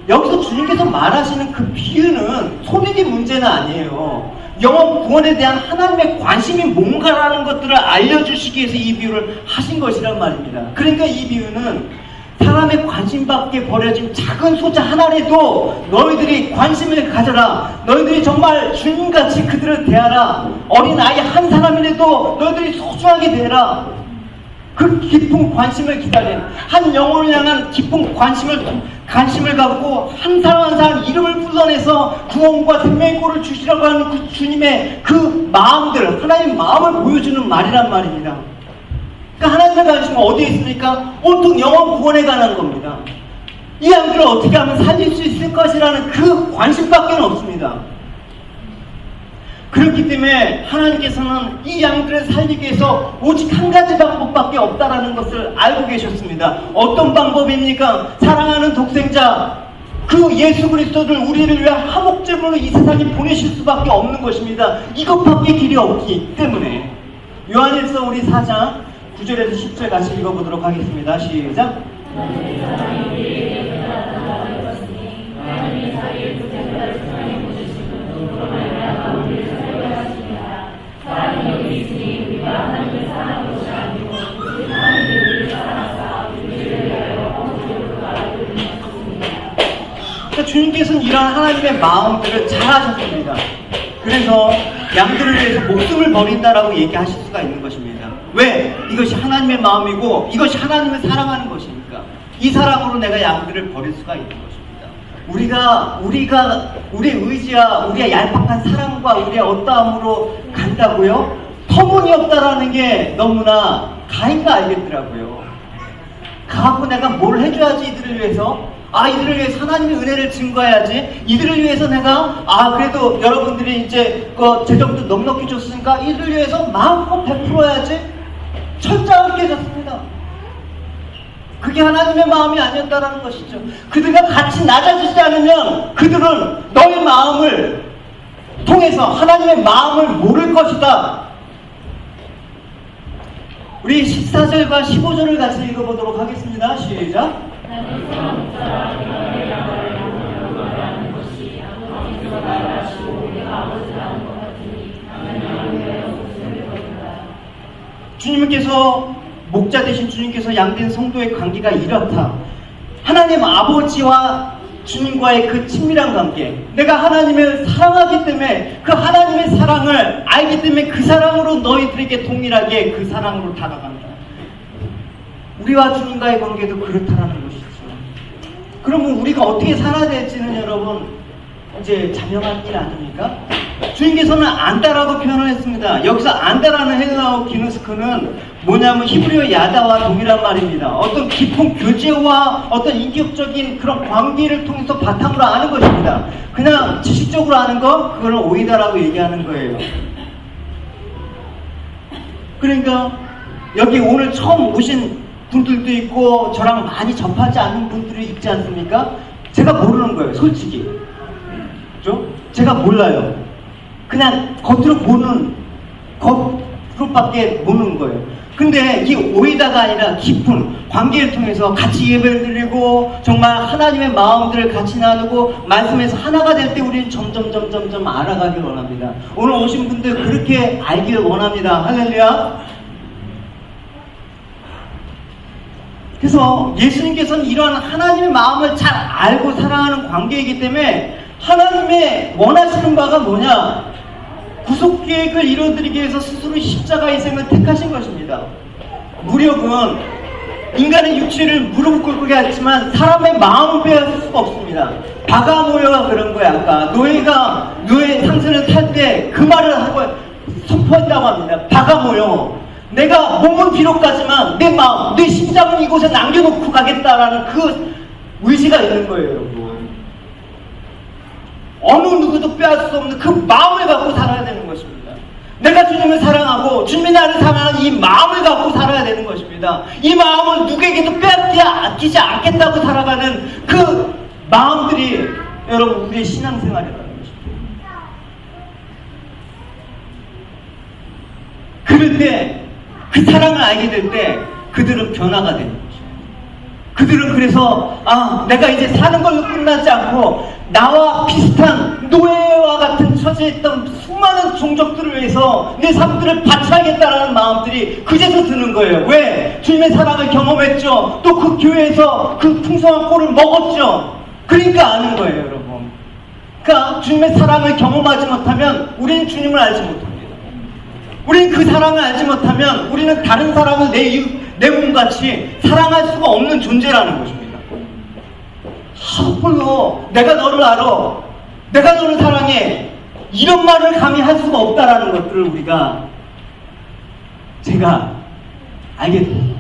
여기서 주님께서 말하시는 그 비유는 소득의 문제는 아니에요. 영원 구원에 대한 하나님의 관심이 뭔가라는 것들을 알려주시기 위해서 이 비유를 하신 것이란 말입니다. 그러니까 이 비유는 사람의 관심 밖에 버려진 작은 소자 하나라도 너희들이 관심을 가져라. 너희들이 정말 주님같이 그들을 대하라. 어린 아이 한 사람이라도 너희들이 소중하게 대해라. 그 깊은 관심을 기다린, 한 영혼을 향한 깊은 관심을 갖고 한 사람 한 사람 이름을 불러내서 구원과 생명의 꼴을 주시라고 하는 그 주님의 그 마음들, 하나님의 마음을 보여주는 말이란 말입니다. 그러니까 하나님의 관심은 어디에 있습니까? 온통 영혼 구원에 관한 겁니다. 이 양들을 어떻게 하면 살릴 수 있을 것이라는 그 관심밖에 없습니다. 그렇기 때문에 하나님께서는 이 양들을 살리기 위해서 오직 한 가지 방법밖에 없다라는 것을 알고 계셨습니다. 어떤 방법입니까? 사랑하는 독생자 그 예수 그리스도를 우리를 위한 화목제물로 이 세상에 보내실 수밖에 없는 것입니다. 이것밖에 길이 없기 때문에. 요한일서 우리 4장 9절에서 10절 같이 읽어보도록 하겠습니다. 시작. 주님께서는 이러한 하나님의 마음들을 잘 아셨습니다. 그래서 양들을 위해서 목숨을 버린다라고 얘기하실 수가 있는 것입니다. 왜? 이것이 하나님의 마음이고 이것이 하나님을 사랑하는 것이니까. 이 사랑으로 내가 양들을 버릴 수가 있는 것입니다. 우리의 의지와 우리의 얄팍한 사랑과 우리의 어떠함으로 간다고요? 터무니없다라는 게 너무나 가인가 알겠더라고요. 가갖고 내가 뭘 해줘야지 이들을 위해서? 이들을 위해서 하나님의 은혜를 증거해야지. 이들을 위해서 내가 그래도 여러분들이 이제 재정도 넉넉히 줬으니까 이들을 위해서 마음껏 베풀어야지. 철저하게 깨졌습니다. 그게 하나님의 마음이 아니었다라는 것이죠. 그들과 같이 낮아지지 않으면 그들은 너의 마음을 통해서 하나님의 마음을 모를 것이다. 우리 14절과 15절을 같이 읽어보도록 하겠습니다. 시작. 주님께서 목자 되신 주님께서 양된 성도의 관계가 이렇다. 하나님 아버지와 주님과의 그 친밀한 관계, 내가 하나님을 사랑하기 때문에 그 하나님의 사랑을 알기 때문에 그 사랑으로 너희들에게 동일하게 그 사랑으로 다가간다. 우리와 주님과의 관계도 그렇다라는 것이죠. 그러면 우리가 어떻게 살아야 될지는 여러분 이제 자명한 일 아닙니까? 주님께서는 안다라고 표현을 했습니다. 여기서 안다라는 헬라어 기누스크는 뭐냐면 히브리어 야다와 동일한 말입니다. 어떤 깊은 교제와 어떤 인격적인 그런 관계를 통해서 바탕으로 아는 것입니다. 그냥 지식적으로 아는 거, 그걸 오이다라고 얘기하는 거예요. 그러니까 여기 오늘 처음 오신 분들도 있고 저랑 많이 접하지 않는 분들이 있지 않습니까? 제가 모르는 거예요, 솔직히. 그죠? 제가 몰라요. 그냥 겉으로 보는 겉으로밖에 모르는 거예요. 근데 이 오이다가 아니라 깊은 관계를 통해서 같이 예배를 드리고 정말 하나님의 마음들을 같이 나누고 말씀에서 하나가 될 때 우리는 점점 알아가길 원합니다. 오늘 오신 분들 그렇게 알길 원합니다. 할렐루야. 그래서 예수님께서는 이러한 하나님의 마음을 잘 알고 사랑하는 관계이기 때문에 하나님의 원하시는 바가 뭐냐? 구속계획을 이루어드리기 위해서 스스로 십자가 희생을 택하신 것입니다. 무력은 인간의 육체를 무릎 꿇게 하지만 사람의 마음을 빼앗을 수가 없습니다. 바가모여가 그런 거야. 아까 노예 상선을 탈 때 그 말을 하고 선포했다고 합니다. 바가모여. 내가 몸은 비록 가지만 내 마음, 내 심장은 이곳에 남겨놓고 가겠다라는 그 의지가 있는 거예요, 여러분. 어느 누구도 빼앗을 수 없는 그 마음을 갖고 살아야 되는 것입니다. 내가 주님을 사랑하고 주님이 나를 사랑하는 이 마음을 갖고 살아야 되는 것입니다. 이 마음을 누구에게도 빼앗기지 않겠다고 살아가는 그 마음들이 여러분 우리의 신앙생활이라는 것입니다. 그럴 때 그 사랑을 알게 될 때 그들은 변화가 되는 것입니다. 그들은 그래서 내가 이제 사는 걸로 끝나지 않고 나와 비슷한 노예와 같은 처지에 있던 수많은 종족들을 위해서 내 삶들을 바쳐야겠다라는 마음들이 그제서 드는 거예요. 왜? 주님의 사랑을 경험했죠. 또 그 교회에서 그 풍성한 꼴을 먹었죠. 그러니까 아는 거예요, 여러분. 그러니까 주님의 사랑을 경험하지 못하면 우리는 주님을 알지 못합니다. 우리는 그 사랑을 알지 못하면 우리는 다른 사랑을 내 몸같이 사랑할 수가 없는 존재라는 것입니다. 홀로 내가 너를 알아, 내가 너를 사랑해, 이런 말을 감히 할 수가 없다라는 것들을 제가 알게 됩니다.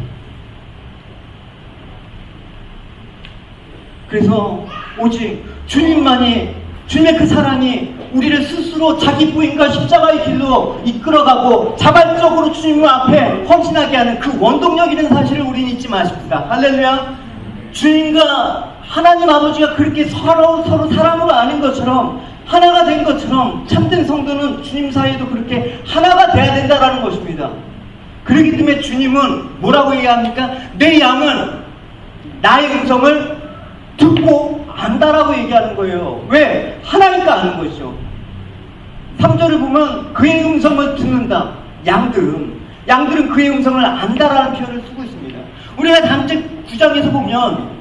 그래서 오직 주님만이, 주님의 그 사랑이 우리를 스스로 자기 부인과 십자가의 길로 이끌어가고 자발적으로 주님 앞에 헌신하게 하는 그 원동력이라는 사실을 우리는 잊지 마십시다. 할렐루야. 주님과 하나님 아버지가 그렇게 서로 사랑으로 아는 것처럼, 하나가 된 것처럼 참된 성도는 주님 사이에도 그렇게 하나가 돼야 된다는 것입니다. 그렇기 때문에 주님은 뭐라고 얘기합니까? 내 양은 나의 음성을 듣고 안다라고 얘기하는 거예요. 왜? 하나니까 아는 것이죠. 3절을 보면 그의 음성을 듣는다. 양들은 그의 음성을 안다라는 표현을 쓰고 있습니다. 우리가 다음 주 9장에서 보면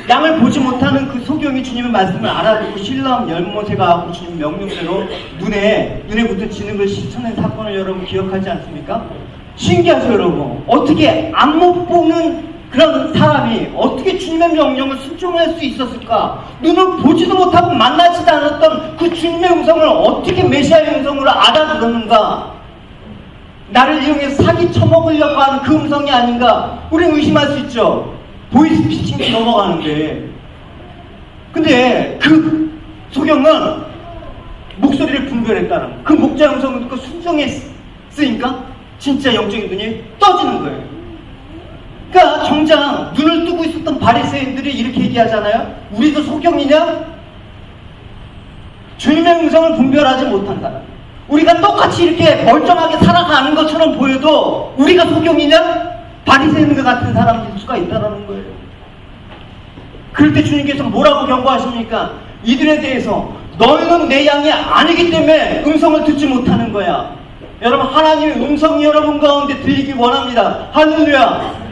양을 보지 못하는 그 소경이 주님의 말씀을 알아듣고 신라한 열모세가 하고 주님 명령대로 눈에 붙은 진흙을 씻어낸 사건을 여러분 기억하지 않습니까? 신기하죠, 여러분. 어떻게 안 못 보는 그런 사람이 어떻게 주님의 명령을 순종할 수 있었을까? 눈을 보지도 못하고 만나지도 않았던 그 주님의 음성을 어떻게 메시아의 음성으로 알아들었는가? 나를 이용해서 사기 쳐먹으려고 하는 그 음성이 아닌가? 우리는 의심할 수 있죠. 보이스피싱이 넘어가는데. 근데 그 소경은 목소리를 분별했다는, 그 목자 음성을 듣고 순종했으니까 진짜 영적인 눈이 떠지는 거예요. 그러니까 정작 눈을 뜨고 있었던 바리새인들이 이렇게 얘기하잖아요. 우리도 소경이냐? 주님의 음성을 분별하지 못한 사람. 우리가 똑같이 이렇게 멀쩡하게 살아가는 것처럼 보여도 우리가 소경이냐? 바리새인과 같은 사람일 수가 있다는 거예요. 그럴 때 주님께서 뭐라고 경고하십니까? 이들에 대해서 너희는 내 양이 아니기 때문에 음성을 듣지 못하는 거야. 여러분, 하나님의 음성이 여러분 가운데 들리기 원합니다. 할렐루야.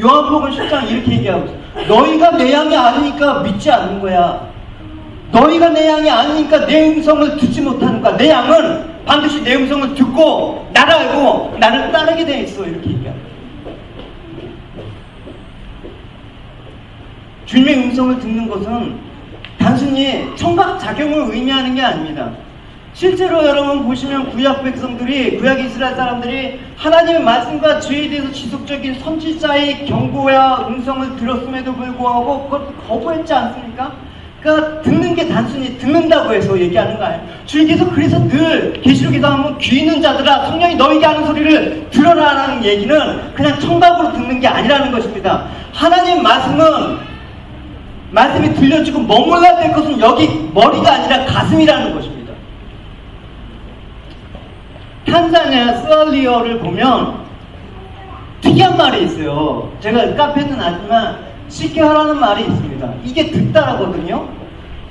요한복음 10장 이렇게 얘기하고 있어요. 너희가 내 양이 아니니까 믿지 않는 거야. 너희가 내 양이 아니니까 내 음성을 듣지 못하는 거야. 내 양은 반드시 내 음성을 듣고 나를 알고 나를 따르게 돼 있어. 이렇게 얘기합니다. 주님의 음성을 듣는 것은 단순히 청각작용을 의미하는 게 아닙니다. 실제로 여러분 보시면 구약 백성들이, 구약 이스라엘 사람들이 하나님의 말씀과 죄에 대해서 지속적인 선지자의 경고와 음성을 들었음에도 불구하고 그걸 거부했지 않습니까? 그러니까 듣는 게 단순히 듣는다고 해서 얘기하는 거 아니에요. 주님께서 그래서 늘 계시록에서 하면 귀 있는 자들아 성령이 너에게 하는 소리를 들어라라는 얘기는 그냥 청각으로 듣는 게 아니라는 것입니다. 하나님 말씀이 들려지고 머물러야 될 것은 여기 머리가 아니라 가슴이라는 것입니다. 탄자니아 스왈리어를 보면 특이한 말이 있어요. 제가 카페는 아니지만 시케하라는 말이 있습니다. 이게 듣다라거든요.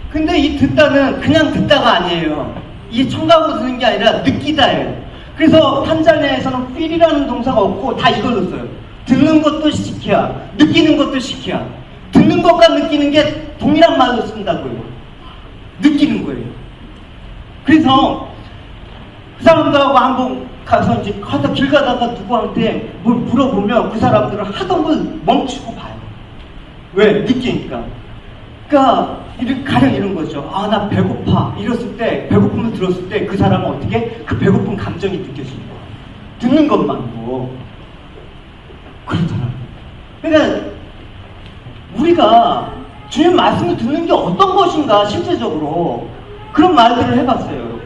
근데 이 듣다는 그냥 듣다가 아니에요. 이게 청각으로 듣는 게 아니라 느끼다예요. 그래서 탄자니아에서는 필이라는 동사가 없고 다 이걸로 써요. 듣는 것도 시키야, 느끼는 것도 시키야. 듣는 것과 느끼는 게 동일한 말로 쓴다고요. 느끼는 거예요. 그래서 그 사람들하고 한번 가서 이제 길 가다가 누구한테 뭘 물어보면 그 사람들은 하던 걸 멈추고 봐요. 왜? 느끼니까. 그러니까 가령 이런 거죠. 아, 나 배고파. 이랬을 때, 배고픔을 들었을 때 그 사람은 어떻게? 그 배고픈 감정이 느껴집니다. 듣는 것만도. 그렇더라고요. 그러니까 우리가 주님 말씀을 듣는 게 어떤 것인가 실제적으로 그런 말들을 해봤어요, 여러분.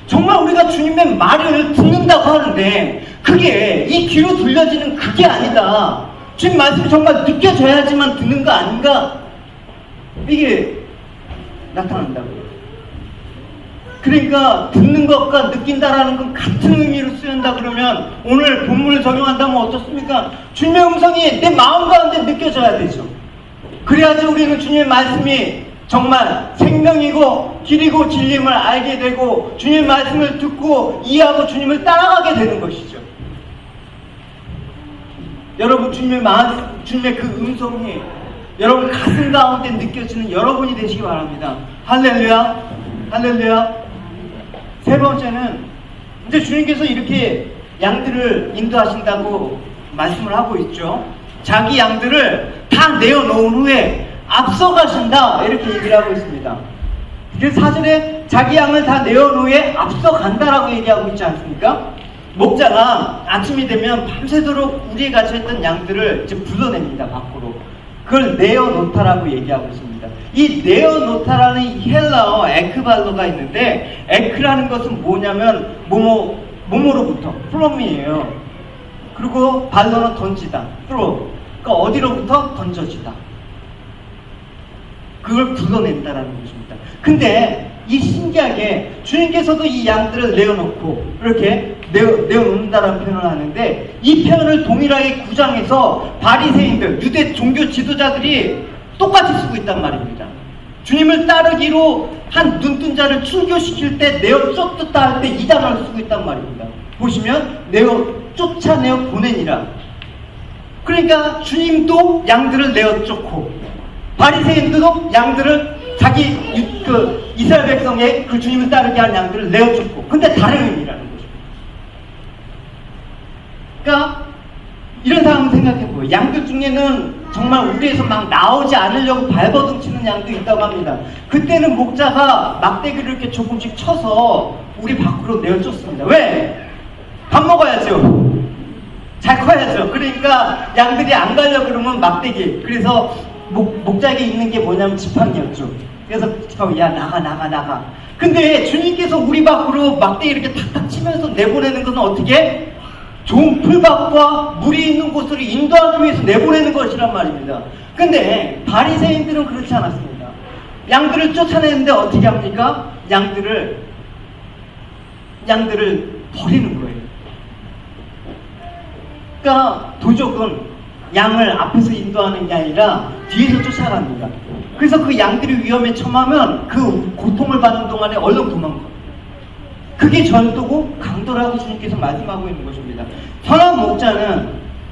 정말 우리가 주님의 말을 듣는다고 하는데 그게 이 귀로 들려지는 그게 아니다. 주님 말씀이 정말 느껴져야지만 듣는 거 아닌가? 이게 나타난다고요. 그러니까 듣는 것과 느낀다라는 건 같은 의미로 쓰인다 그러면 오늘 본문을 적용한다면 어떻습니까? 주님의 음성이 내 마음 가운데 느껴져야 되죠. 그래야지 우리는 주님의 말씀이 정말 생명이고 길이고 진림을 알게 되고 주님의 말씀을 듣고 이해하고 주님을 따라가게 되는 것이죠. 여러분, 주님의 그 음성이 여러분 가슴 가운데 느껴지는 여러분이 되시기 바랍니다. 할렐루야, 할렐루야. 세 번째는 이제 주님께서 이렇게 양들을 인도하신다고 말씀을 하고 있죠. 자기 양들을 다 내어놓은 후에 앞서가신다 이렇게 얘기를 하고 있습니다. 그래서 사전에 자기 양을 다 내어놓은 후에 앞서간다라고 얘기하고 있지 않습니까? 목자가 아침이 되면 밤새도록 우리에 갇혀있던 양들을 이제 불러냅니다, 밖으로. 그걸 내어놓다라고 얘기하고 있습니다. 이 내어놓다라는 이 헬라어 에크발로가 있는데, 에크라는 것은 뭐냐면 뭐뭐로부터 프롬이에요. 그리고 발로는 던지다, 프로. 그러니까 어디로부터 던져지다. 그걸 불러낸다라는 것입니다. 근데 이 신기하게 주님께서도 이 양들을 내어놓고 이렇게 내어놓는다라는 표현을 하는데, 이 표현을 동일하게 9장에서 바리새인들, 유대 종교 지도자들이 똑같이 쓰고 있단 말입니다. 주님을 따르기로 한 눈뜬 자를 출교시킬 때 내어 쫓았다 할 때 이 단어를 쓰고 있단 말입니다. 보시면 쫓아내어 보내니라. 그러니까 주님도 양들을 내어 쫓고, 바리새인들도 양들을 자기 이스라엘 백성의 그 주님을 따르게 한 양들을 내어 쫓고, 근데 다른 의미라는 것입니다. 그러니까 이런 상황을 생각해보요. 양들 중에는 정말 우리에서 막 나오지 않으려고 발버둥치는 양도 있다고 합니다. 그때는 목자가 막대기를 이렇게 조금씩 쳐서 우리 밖으로 내어 쫓습니다. 왜? 밥 먹어야죠. 잘 커야죠. 그러니까 양들이 안 가려고 그러면 막대기. 그래서 목자에게 있는 게 뭐냐면 지팡이였죠. 그래서 지팡이, 야 나가. 근데 주님께서 우리 밖으로 막대기 이렇게 탁탁 치면서 내보내는 것은 어떻게? 좋은 풀밭과 물이 있는 곳으로 인도하기 위해서 내보내는 것이란 말입니다. 근데 바리새인들은 그렇지 않았습니다. 양들을 쫓아내는데 어떻게 합니까? 양들을 버리는 거예요. 그러니까 도적은 양을 앞에서 인도하는 게 아니라 뒤에서 쫓아갑니다. 그래서 그 양들이 위험에 처하면 그 고통을 받는 동안에 얼른 도망가요. 그게 절도고 강도라고 주님께서 말씀하고 있는 것입니다. 선한 목자는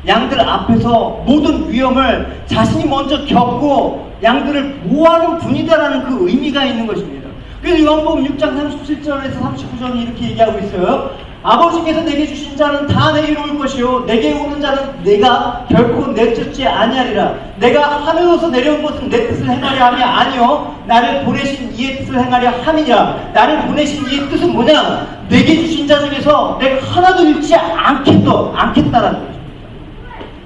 양들 앞에서 모든 위험을 자신이 먼저 겪고 양들을 보호하는 분이다라는 그 의미가 있는 것입니다. 그래서 요한복음 6장 37절에서 39절은 이렇게 얘기하고 있어요. 아버지께서 내게 주신 자는 다 내게 올 것이요 내게 오는 자는 내가 결코 내쫓지 아니하리라. 내가 하늘로서 내려온 것은 내 뜻을 행하려 함이 아니요 나를 보내신 이의 뜻을 행하려 함이니라. 나를 보내신 이의 뜻은 뭐냐? 내게 주신 자 중에서 내가 하나도 잃지 않겠다라는 것입니다.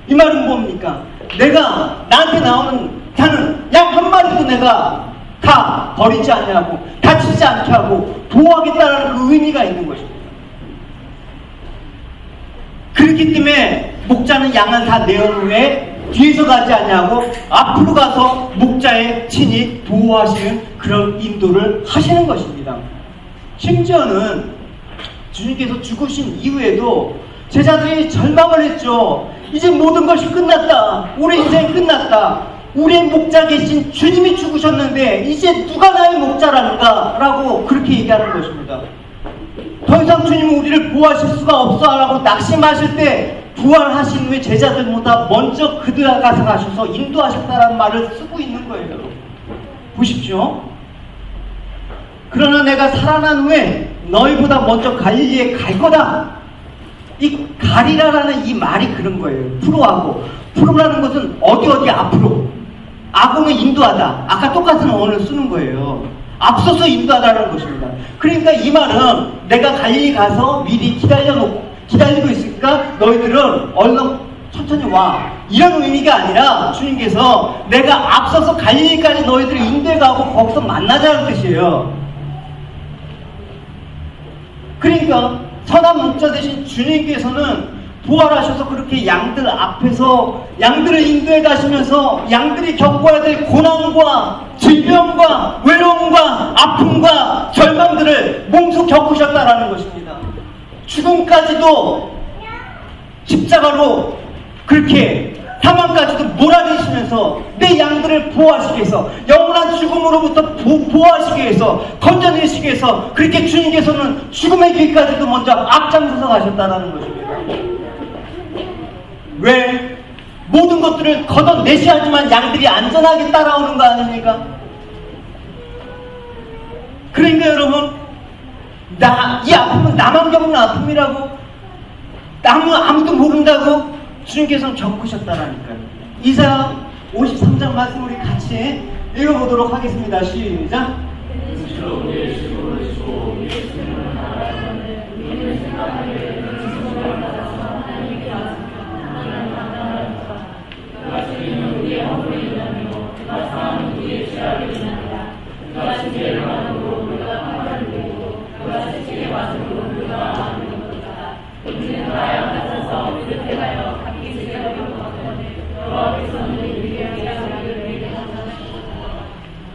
이 말은 뭡니까? 내가 나한테 나오는 자는 양 한 마리도 내가 다 버리지 아니하고 다치지 않게 하고 보호하겠다라는 그 의미가 있는 것입니다. 그렇기 때문에 목자는 양을 다 내어놓은 후에 뒤에서 가지 않냐고 앞으로 가서 목자의 친히 보호하시는 그런 인도를 하시는 것입니다. 심지어는 주님께서 죽으신 이후에도 제자들이 절망을 했죠. 이제 모든 것이 끝났다. 우리 인생 끝났다. 우리의 목자 계신 주님이 죽으셨는데 이제 누가 나의 목자란가? 라고 그렇게 얘기하는 것입니다. 더 이상 주님은 우리를 보호하실 수가 없어 라고 낙심하실 때 부활하신 후에 제자들보다 먼저 그들 가서 가셔서 인도하셨다는 말을 쓰고 있는 거예요. 보십시오. 그러나 내가 살아난 후에 너희보다 먼저 갈릴리에 갈 거다. 이 가리라라는 이 말이 그런 거예요. 프로라는 것은 어디 앞으로, 아고는 인도하다. 아까 똑같은 언어를 쓰는 거예요. 앞서서 인도하다는 것입니다. 그러니까 이 말은 내가 갈릴리 가서 미리 기다리고 있으니까 너희들은 얼른 천천히 와, 이런 의미가 아니라 주님께서 내가 앞서서 갈릴리까지 너희들을 인도해 가고 거기서 만나자는 뜻이에요. 그러니까 선한 목자 대신 주님께서는 부활하셔서 그렇게 양들 앞에서 양들을 인도해 가시면서 양들이 겪어야 될 고난과 질병과 외로움과 아픔과 절망들을 몸소 겪으셨다라는 것입니다. 죽음까지도 십자가로 그렇게 사망까지도 몰아내시면서 내 양들을 보호하시기 위해서, 영원한 죽음으로부터 보호하시기 위해서, 건져내시기 위해서 그렇게 주님께서는 죽음의 길까지도 먼저 앞장서서 가셨다는 것입니다. 왜? 모든 것들을 걷어내셔야지만 양들이 안전하게 따라오는 거 아닙니까? 그러니까 여러분, 이 아픔은 나만 겪는 아픔이라고, 아무도 모른다고 주님께서는 겪으셨다라니까요. 이사야 53장 말씀 우리 같이 읽어보도록 하겠습니다. 시작.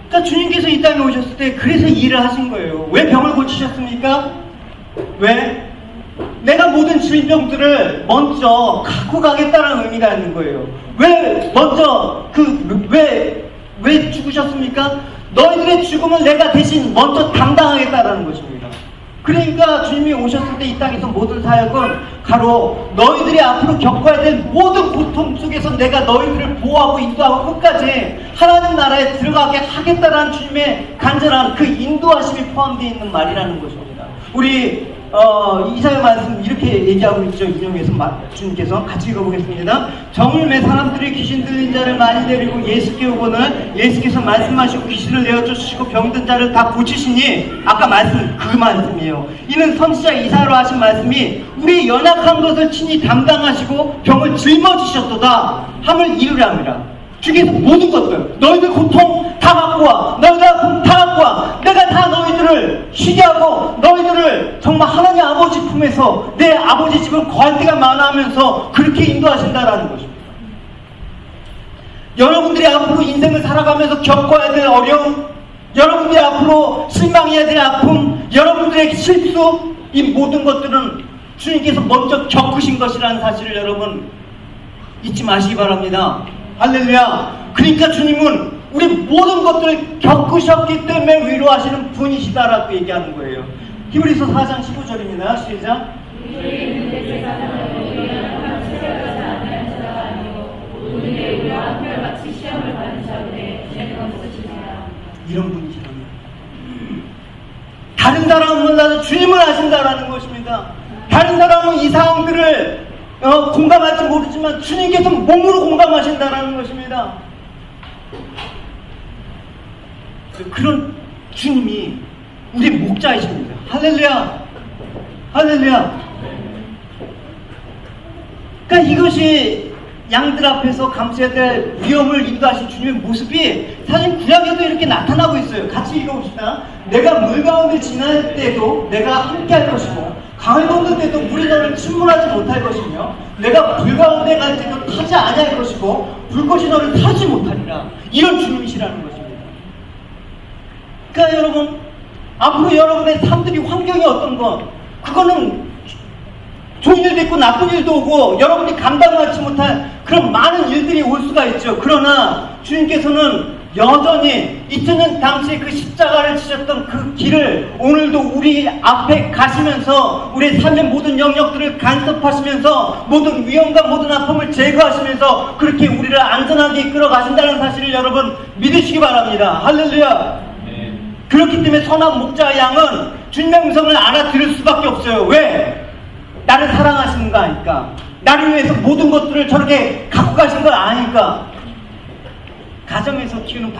그러니까 주님께서 이 땅에 오셨을 때 그래서 이 일을 하신 거예요. 왜 병을 고치셨습니까? 왜? 내가 모든 질병들을 먼저 갖고 가겠다는 의미가 있는 거예요. 왜 먼저 왜 죽으셨습니까? 너희들의 죽음을 내가 대신 먼저 담당하겠다라는 것입니다. 그러니까 주님이 오셨을 때 이 땅에서 모든 사역은 가로 너희들이 앞으로 겪어야 될 모든 고통 속에서 내가 너희들을 보호하고 인도하고 끝까지 하나님 나라에 들어가게 하겠다라는 주님의 간절한 그 인도하심이 포함되어 있는 말이라는 것입니다. 우리 이사야 말씀 이렇게 얘기하고 있죠. 인용해서 주님께서 같이 읽어보겠습니다. 정을 매 사람들이 귀신 들린 자를 많이 데리고 예수께 오고는 예수께서 말씀하시고 귀신을 내어쫓으시고 병든 자를 다 고치시니 아까 말씀 그 말씀이에요. 이는 선지자 이사야로 하신 말씀이 우리 연약한 것을 친히 담당하시고 병을 짊어지셨도다 함을 이루랍니다. 주께서 모든 것들 너희들 고통 다 갖고 와, 너희들 아픔 다 갖고 와, 내가 다 너희들을 쉬게 하고 너희들을 정말 하나님 아버지 품에서 내 아버지 집은 거할 때가 많아 하면서 그렇게 인도하신다라는 것입니다. 여러분들이 앞으로 인생을 살아가면서 겪어야 될 어려움, 여러분들이 앞으로 실망해야 될 아픔, 여러분들의 실수, 이 모든 것들은 주님께서 먼저 겪으신 것이라는 사실을 여러분 잊지 마시기 바랍니다. 할렐루야. 그러니까 주님은 우리 모든 것들을 겪으셨기 때문에 위로하시는 분이시다라고 얘기하는 거예요. 히브리서 4장 15절입니다. 시작. 이런 분이시랍니다. 다른 사람은 몰라도 주님을 아신다라는 것입니다. 다른 사람은 이 상황들을 공감할지 모르지만 주님께서 몸으로 공감하신다라는 것입니다. 그런 주님이 우리 목자이십니다. 할렐루야. 할렐루야. 그러니까 이것이 양들 앞에서 감수해야 될 위험을 인도하신 주님의 모습이 사실 구약에도 이렇게 나타나고 있어요. 같이 읽어봅시다. 내가 물 가운데 지날 때도 내가 함께 할 것이고 강을 건널 때도 물이 너를 침몰하지 못할 것이며 내가 불 가운데 갈 때도 타지 아니할 것이고 불꽃이 너를 타지 못하리라. 이런 주님이시라는 것입니다. 그러니까 여러분 앞으로 여러분의 삶들이 환경이 어떤 것 그거는 좋은 일도 있고 나쁜 일도 오고 여러분이 감당하지 못할 그런 많은 일들이 올 수가 있죠. 그러나 주님께서는 여전히 2000년 당시에 그 십자가를 지셨던 그 길을 오늘도 우리 앞에 가시면서 우리의 삶의 모든 영역들을 간섭하시면서 모든 위험과 모든 아픔을 제거하시면서 그렇게 우리를 안전하게 이끌어 가신다는 사실을 여러분 믿으시기 바랍니다. 할렐루야. 그렇기 때문에 선한 목자의 양은 주님의 음성을 알아들을 수밖에 없어요. 왜? 나를 사랑하시는 거 아니까, 나를 위해서 모든 것들을 저렇게 갖고 가신 걸 아니까. 가정에서 키우는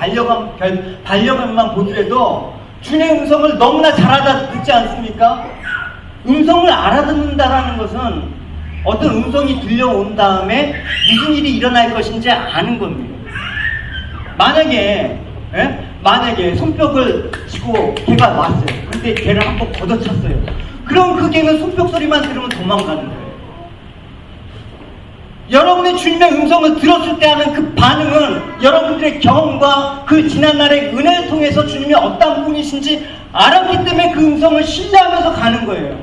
반려견만 보더라도 주님의 음성을 너무나 잘 알아듣지 않습니까? 음성을 알아듣는다라는 것은 어떤 음성이 들려온 다음에 무슨 일이 일어날 것인지 아는 겁니다. 만약에 손뼉을 치고 개가 왔어요. 근데 개를 한번 걷어찼어요. 그럼 그 개는 손뼉 소리만 들으면 도망가는 거예요. 여러분의 주님의 음성을 들었을 때 하는 그 반응은 여러분들의 경험과 그 지난날의 은혜를 통해서 주님이 어떤 분이신지 알았기 때문에 그 음성을 신뢰하면서 가는 거예요.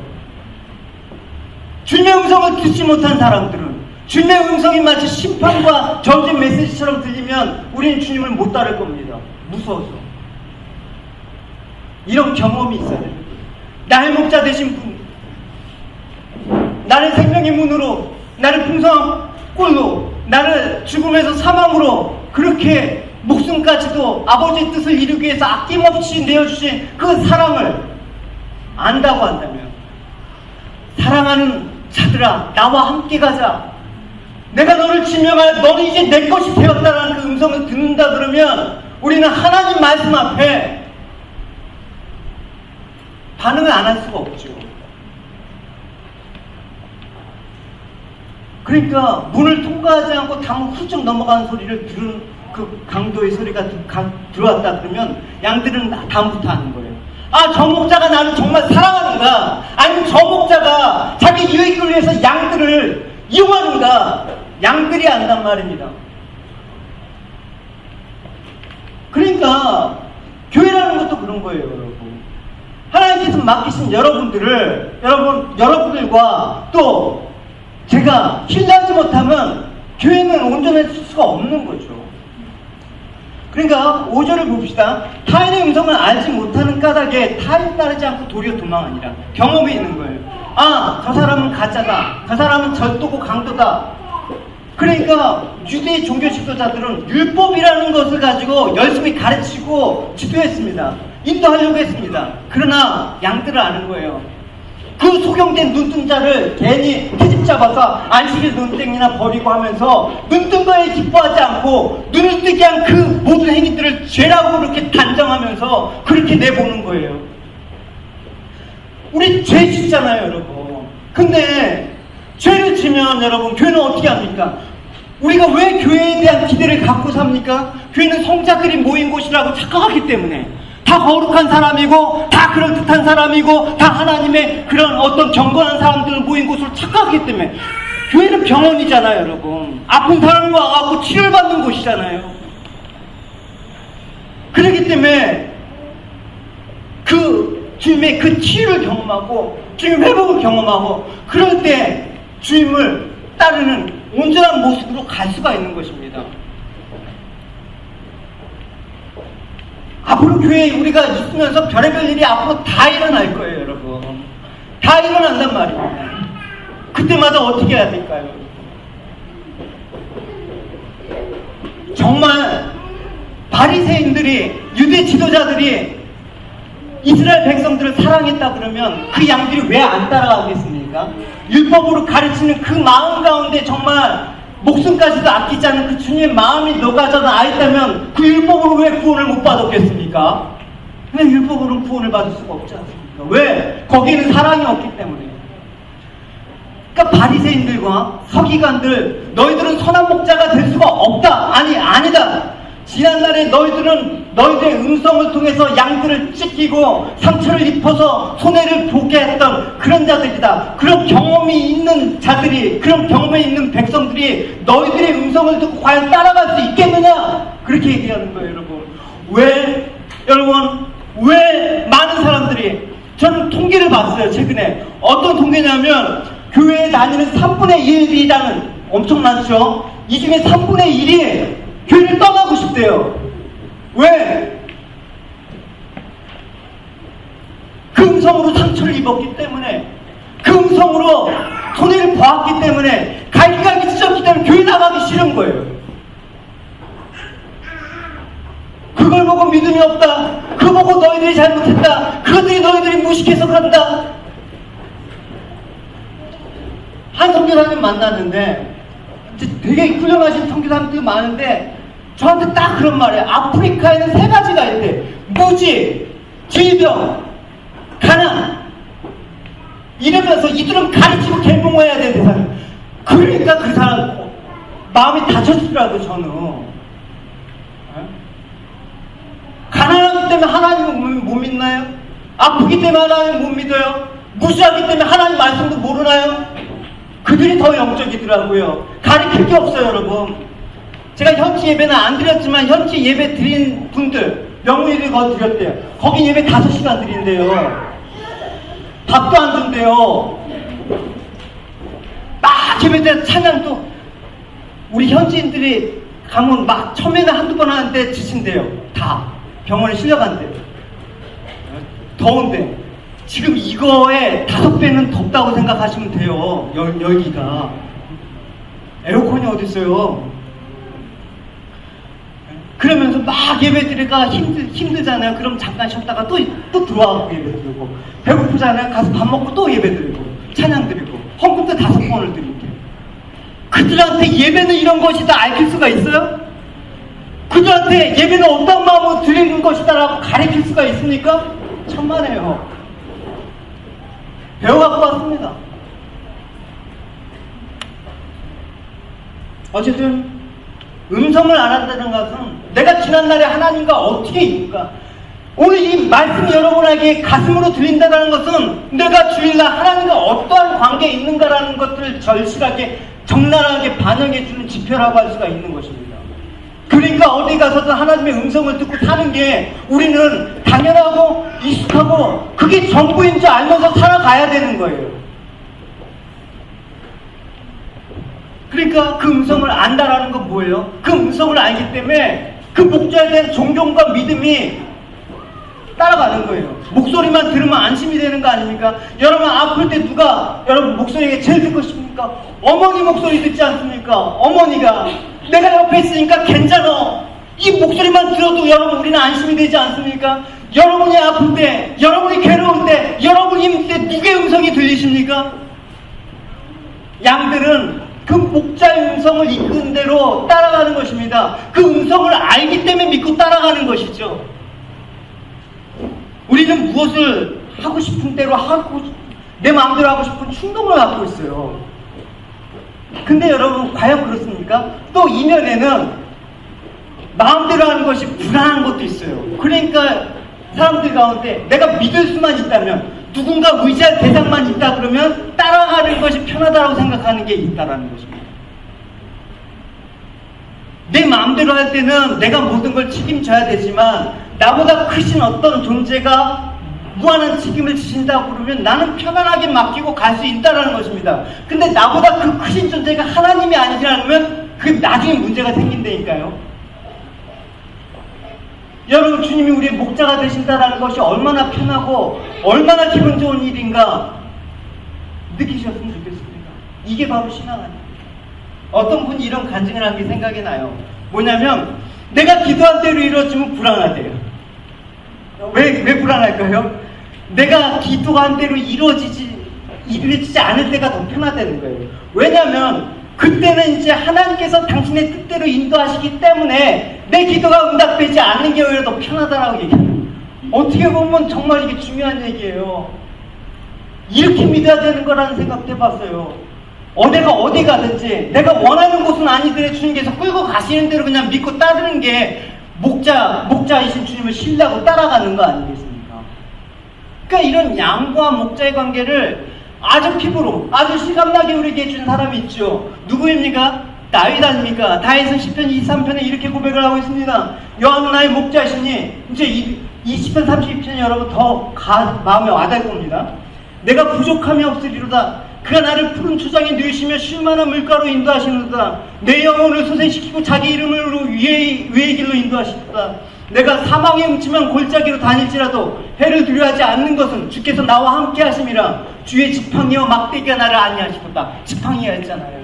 주님의 음성을 듣지 못한 사람들은 주님의 음성이 마치 심판과 전쟁 메시지처럼 들리면 우리는 주님을 못 따를 겁니다. 무서워서. 이런 경험이 있어야 돼요. 나의 목자 되신 분, 나를 생명의 문으로, 나를 풍성한 꼴로, 나를 죽음에서 사망으로 그렇게 목숨까지도 아버지의 뜻을 이루기 위해서 아낌없이 내어주신 그 사랑을 안다고 한다면, 사랑하는 자들아 나와 함께 가자, 내가 너를 지명하여 너는 이제 내 것이 되었다라는 그 음성을 듣는다 그러면 우리는 하나님 말씀 앞에 반응을 안 할 수가 없죠. 그러니까 문을 통과하지 않고 담을 훌쩍 넘어가는 소리를 들은 그 강도의 소리가 들어왔다 그러면 양들은 다음부터 하는 거예요. 아, 저 목자가 나를 정말 사랑하는가? 아니면 저 목자가 자기 유익을 위해서 양들을 이용하는가? 양들이 안단 말입니다. 그러니까 교회라는 것도 그런 거예요, 여러분. 하나님께서 맡기신 여러분들과 또 제가 신뢰하지 못하면 교회는 온전해질 수가 없는 거죠. 그러니까 5절을 봅시다. 타인의 음성을 알지 못하는 까닭에 타인 따르지 않고 도리어 도망하니라. 경험이 있는 거예요. 아, 저 사람은 가짜다. 저 사람은 절도고 강도다. 그러니까 유대 종교 지도자들은 율법이라는 것을 가지고 열심히 가르치고 지도했습니다. 인도하려고 했습니다. 그러나 양들을 아는 거예요. 그 소경된 눈뜬자를 괜히 트집 잡아서 안식일 눈땡이나 버리고 하면서 눈뜬 거에 기뻐하지 않고 눈을 뜨게 한 그 모든 행위들을 죄라고 그렇게 단정하면서 그렇게 내보는 거예요. 우리 죄 짓잖아요, 여러분. 근데 죄를 지면 여러분 교회는 어떻게 합니까? 우리가 왜 교회에 대한 기대를 갖고 삽니까? 교회는 성자들이 모인 곳이라고 착각하기 때문에 다 거룩한 사람이고 다 그럴듯한 사람이고 다 하나님의 그런 어떤 경건한 사람들 모인 곳으로 착각하기 때문에 교회는 병원이잖아요, 여러분. 아픈 사람이 와갖고 치료를 받는 곳이잖아요. 그렇기 때문에 그 주님의 그 치유를 경험하고 주님 회복을 경험하고 그럴 때 주님을 따르는 온전한 모습으로 갈 수가 있는 것입니다. 앞으로 교회에 우리가 있으면서 별의별 일이 앞으로 다 일어날 거예요, 여러분. 다 일어난단 말입니다. 그때마다 어떻게 해야 될까요? 정말 바리새인들이, 유대 지도자들이 이스라엘 백성들을 사랑했다 그러면 그 양들이 왜 안 따라가겠습니까? 율법으로 가르치는 그 마음 가운데 정말 목숨까지도 아끼지 않는 그 주님의 마음이 녹아져 있다면 그 율법으로 왜 구원을 못 받았겠습니까? 왜 율법으로는 구원을 받을 수가 없지 않습니까? 왜? 거기에는 사랑이 없기 때문에. 그러니까 바리새인들과 서기관들, 너희들은 선한 목자가 될 수가 없다. 아니다. 지난날에 너희들의 음성을 통해서 양들을 찢기고 상처를 입혀서 손해를 보게 했던 그런 자들이다. 그런 경험이 있는 자들이, 그런 경험이 있는 백성들이 너희들의 음성을 듣고 과연 따라갈 수 있겠느냐? 그렇게 얘기하는 거예요, 여러분. 왜 많은 사람들이, 저는 통계를 봤어요, 최근에. 어떤 통계냐면 교회에 다니는 3분의 1이라는, 엄청 많죠? 이 중에 3분의 1이 교회를 떠나고 싶대요. 왜? 그 음성으로 상처를 입었기 때문에, 그 음성으로 손해를 보았기 때문에, 갈기갈기 찢었기 때문에 교회 나가기 싫은 거예요. 그걸 보고 믿음이 없다. 그거 보고 너희들이 잘못했다. 그것들이 너희들이 무식해서 그런다. 한 선교사님 만났는데 되게 훌륭하신 선교사님들이 많은데 저한테 딱 그런 말이에요. 아프리카에는 3가지가 있대. 무지, 질병, 가난. 이러면서 이들은 가르치고 계몽해야 되는 대상. 그러니까 그 사람 마음이 다쳤더라고요, 저는. 가난하기 때문에 하나님을 못 믿나요? 아프기 때문에 하나님을 못 믿어요? 무지하기 때문에 하나님 말씀도 모르나요? 그들이 더 영적이더라고요. 가르칠 게 없어요, 여러분. 제가 현지 예배는 안 드렸지만 현지 예배 드린 분들 명문이들 거기 드렸대요. 거기 예배 5시간 드린대요. 밥도 안 준대요. 막 예배 때 찬양도 우리 현지인들이 가면 막 처음에는 한두 번 하는데 지친대요. 다 병원에 실려간대요. 더운데 지금 이거에 5배는 덥다고 생각하시면 돼요. 열기가. 에어컨이 어디 있어요? 그러면서 막 예배드리니까 힘들잖아요. 그럼 잠깐 쉬었다가 또 들어와서 예배드리고, 배고프잖아요. 가서 밥 먹고 또 예배드리고, 찬양드리고, 헌금도 5번을 드릴게요. 그 그들한테 예배는 이런 것이다 알릴 수가 있어요? 그들한테 예배는 어떤 마음으로 드리는 것이다라고 가르칠 수가 있습니까? 천만에요. 배워갖고 왔습니다. 어쨌든 음성을 알았다는 것은 내가 지난날에 하나님과 어떻게 있는가, 오늘 이 말씀이 여러분에게 가슴으로 들린다는 것은 내가 주일날 하나님과 어떠한 관계에 있는가라는 것들을 절실하게 적나라하게 반영해주는 지표라고 할 수가 있는 것입니다. 그러니까 어디 가서도 하나님의 음성을 듣고 사는 게 우리는 당연하고 익숙하고 그게 전부인 줄 알면서 살아가야 되는 거예요. 그러니까 그 음성을 안다라는 건 뭐예요? 그 음성을 알기 때문에 그 목자에 대한 존경과 믿음이 따라가는 거예요. 목소리만 들으면 안심이 되는 거 아닙니까? 여러분 아플 때 누가 여러분 목소리에 제일 듣고 싶습니까? 어머니 목소리 듣지 않습니까? 어머니가 내가 옆에 있으니까 괜찮아, 이 목소리만 들어도 여러분 우리는 안심이 되지 않습니까? 여러분이 아플 때, 여러분이 괴로울 때, 여러분이 힘들 때 누구의 음성이 들리십니까? 양들은 그 목자의 음성을 이끄는 대로 따라가는 것입니다. 그 음성을 알기 때문에 믿고 따라가는 것이죠. 우리는 무엇을 하고 싶은 대로 하고, 내 마음대로 하고 싶은 충동을 갖고 있어요. 근데 여러분 과연 그렇습니까? 또 이면에는 마음대로 하는 것이 불안한 것도 있어요. 그러니까 사람들 가운데 내가 믿을 수만 있다면, 누군가 의지할 대상만 있다 그러면 따라가는 것이 편하다고 생각하는 게 있다라는 것입니다. 내 마음대로 할 때는 내가 모든 걸 책임져야 되지만 나보다 크신 어떤 존재가 무한한 책임을 지신다고 그러면 나는 편안하게 맡기고 갈 수 있다는 것입니다. 근데 나보다 그 크신 존재가 하나님이 아니라면 그게 나중에 문제가 생긴다니까요. 여러분 주님이 우리의 목자가 되신다는 것이 얼마나 편하고 얼마나 기분 좋은 일인가 느끼셨으면 좋겠습니다. 이게 바로 신앙 아닙니까? 어떤 분이 이런 간증을 한 게 생각이 나요. 뭐냐면 내가 기도한 대로 이루어지면 불안하대요. 왜 불안할까요? 내가 기도한 대로 이루어지지 않을 때가 더 편하다는 거예요. 왜냐하면 그때는 이제 하나님께서 당신의 뜻대로 인도하시기 때문에 내 기도가 응답되지 않는 게 오히려 더 편하다라고 얘기해요. 어떻게 보면 정말 이게 중요한 얘기예요. 이렇게 믿어야 되는 거라는 생각도 해봤어요. 내가 어디 가든지 내가 원하는 곳은 아니더라도 주님께서 끌고 가시는 대로 그냥 믿고 따르는 게 목자이신 주님을 신뢰하고 따라가는 거 아니겠습니까? 그러니까 이런 양과 목자의 관계를 아주 피부로, 아주 실감나게 우리에게 해준 사람이 있죠. 누구입니까? 다윗 아닙니까? 다윗은 시편 23편에 이렇게 고백을 하고 있습니다. 여호와는 나의 목자이시니, 이제 이 20편 32편이 여러분 더 마음에 와닿을 겁니다. 내가 부족함이 없으리로다. 그가 나를 푸른 초장에 누이시며 쉴만한 물가로 인도하시는도다. 내 영혼을 소생시키고 자기 이름으로 위의 길로 인도하시도다. 내가 사망의 음침한 골짜기로 다닐지라도 해를 두려워하지 않는 것은 주께서 나와 함께 하심이라. 주의 지팡이와 막대기가 나를 안위하시도다. 지팡이가 있잖아요.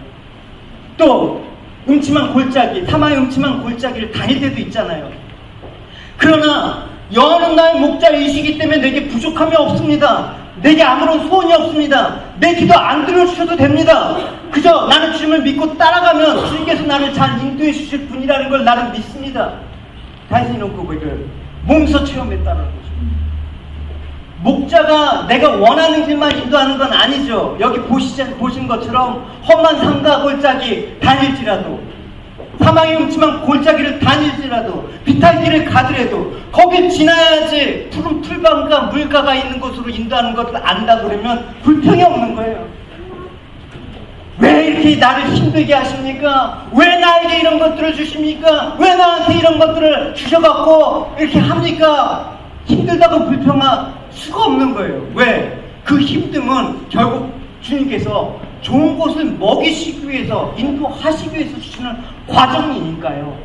또 음침한 골짜기, 사망의 음침한 골짜기를 다닐 때도 있잖아요. 그러나 여호와는 나의 목자이시기 때문에 내게 부족함이 없습니다. 내게 아무런 소원이 없습니다. 내 기도 안 들어주셔도 됩니다. 그저 나는 주님을 믿고 따라가면 주님께서 나를 잘 인도해 주실 분이라는 걸 나는 믿습니다. 다시 이런 고백을 몸소 체험했다는 것입니다. 목자가 내가 원하는 길만 인도하는 건 아니죠. 여기 보신 것처럼 험한 산과 골짜기 다닐지라도, 사망의 음침한 골짜기를 다닐지라도, 비탈길을 가더라도 거길 지나야지 푸른 풀밭과 물가가 있는 곳으로 인도하는 것을 안다 그러면 불평이 없는 거예요. 왜 이렇게 나를 힘들게 하십니까? 왜 나에게 이런 것들을 주십니까? 왜 나한테 이런 것들을 주셔갖고 이렇게 합니까? 힘들다고 불평할 수가 없는 거예요. 왜? 그 힘듦은 결국 주님께서 좋은 곳을 먹이시기 위해서, 인도하시기 위해서 주시는 과정이니까요.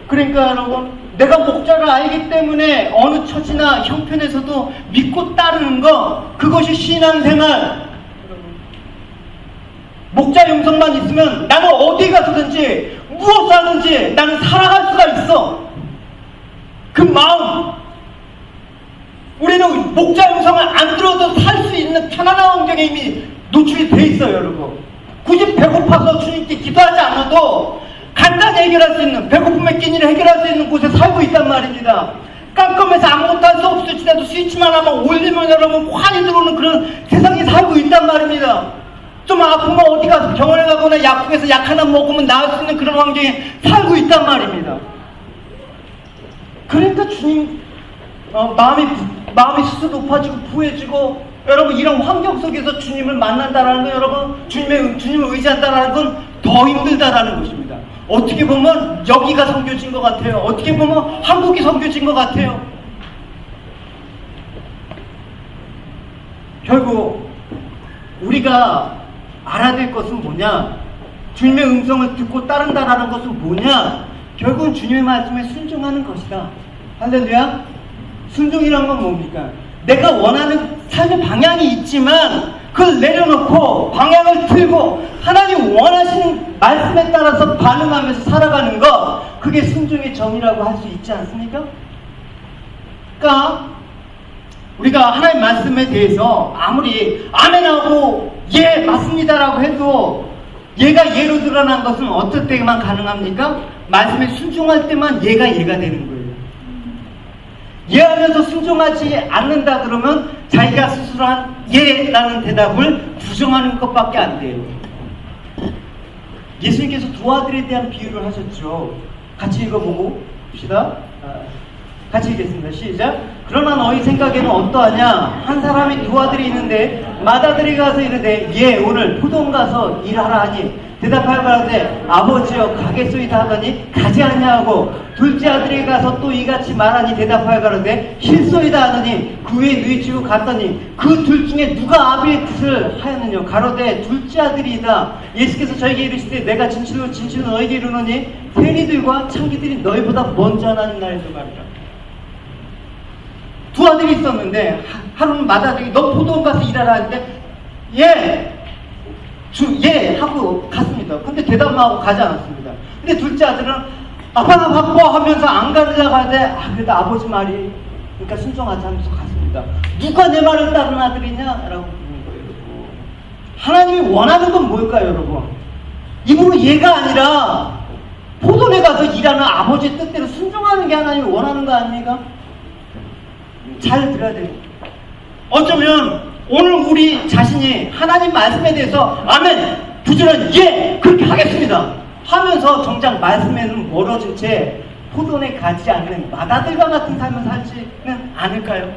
그러니까 여러분, 내가 목자를 알기 때문에 어느 처지나 형편에서도 믿고 따르는 거, 그것이 신앙생활. 목자의 음성만 있으면 나는 어디 가서든지 무엇을 하든지 나는 살아갈 수가 있어. 그 마음, 우리는 목자 음성을 안 들어도 살 수 있는 편안한 환경에 이미 노출이 돼 있어요, 여러분. 굳이 배고파서 주님께 기도하지 않아도 간단히 해결할 수 있는, 배고픔의 끼니를 해결할 수 있는 곳에 살고 있단 말입니다. 깜깜해서 아무것도 할 수 없을지라도 스위치만 하면 올리면 여러분 환히 들어오는 그런 세상에 살고 있단 말입니다. 좀 아프면 어디 가서 병원에 가거나 약국에서 약 하나 먹으면 나을 수 있는 그런 환경에 살고 있단 말입니다. 그러니까 주님 마음이 스스로 높아지고 부해지고, 여러분 이런 환경 속에서 주님을 만난다라는 건, 여러분 주님을 의지한다라는 건 더 힘들다라는 것입니다. 어떻게 보면 여기가 선교진 것 같아요. 어떻게 보면 한국이 선교진 것 같아요. 결국 우리가 알아야 될 것은 뭐냐? 주님의 음성을 듣고 따른다라는 것은 뭐냐? 결국은 주님의 말씀에 순종하는 것이다. 할렐루야. 순종이란 건 뭡니까? 내가 원하는 삶의 방향이 있지만 그걸 내려놓고 방향을 틀고 하나님 원하시는 말씀에 따라서 반응하면서 살아가는 것, 그게 순종의 정의라고 할 수 있지 않습니까? 그러니까 우리가 하나님 말씀에 대해서 아무리 아멘하고 예 맞습니다라고 해도 얘가 예로 드러난 것은 어떨 때만 가능합니까? 말씀에 순종할 때만 얘가 되는 거예요. 예하면서 순종하지 않는다 그러면 자기가 스스로 한 예라는 대답을 부정하는 것밖에 안 돼요. 예수님께서 두 아들에 대한 비유를 하셨죠. 같이 읽어보고 봅시다. 같이 읽겠습니다. 시작. 그러나 너희 생각에는 어떠하냐? 한 사람이 두 아들이 있는데 맏아들이 가서 이르되 예 오늘 포도원 가서 일하라 하니 대답하여 가라되 아버지여 가겠소이다 하더니 가지 아니하고 둘째 아들이 가서 또 이같이 말하니 대답하여 가라되 싫소이다 하더니 그 후에 누이치고 갔더니 그 둘 중에 누가 아비의 뜻을 하였느냐? 가로되 둘째 아들이다. 예수께서 저에게 이르시되 내가 진실로 너에게 이르노니 세리들과 창기들이 너희보다 먼저 하나님 나라에서 말이라. 두 아들이 있었는데 하루는 맏아들이 너 포도원 가서 일하라 하는데 예 하고 갔습니다. 근데 대답만 하고 가지 않았습니다. 근데 둘째 아들은 아빠가 바빠 하면서 안 가려고 하는데 그래도 아버지 말이 그러니까 순종하지 하면서 갔습니다. 누가 내 말을 따른 아들이냐? 라고 묻는 거예요. 하나님이 원하는 건 뭘까요, 여러분? 입으로 예가 아니라 포도원에 가서 일하는 아버지의 뜻대로 순종하는 게 하나님이 원하는 거 아닙니까? 잘 들어야 돼요. 어쩌면 오늘 우리 자신이 하나님 말씀에 대해서 아멘, 부지런히 예 그렇게 하겠습니다 하면서 정작 말씀에는 멀어진 채 포도원에 가지 않는 맏아들과 같은 삶을 살지는 않을까요?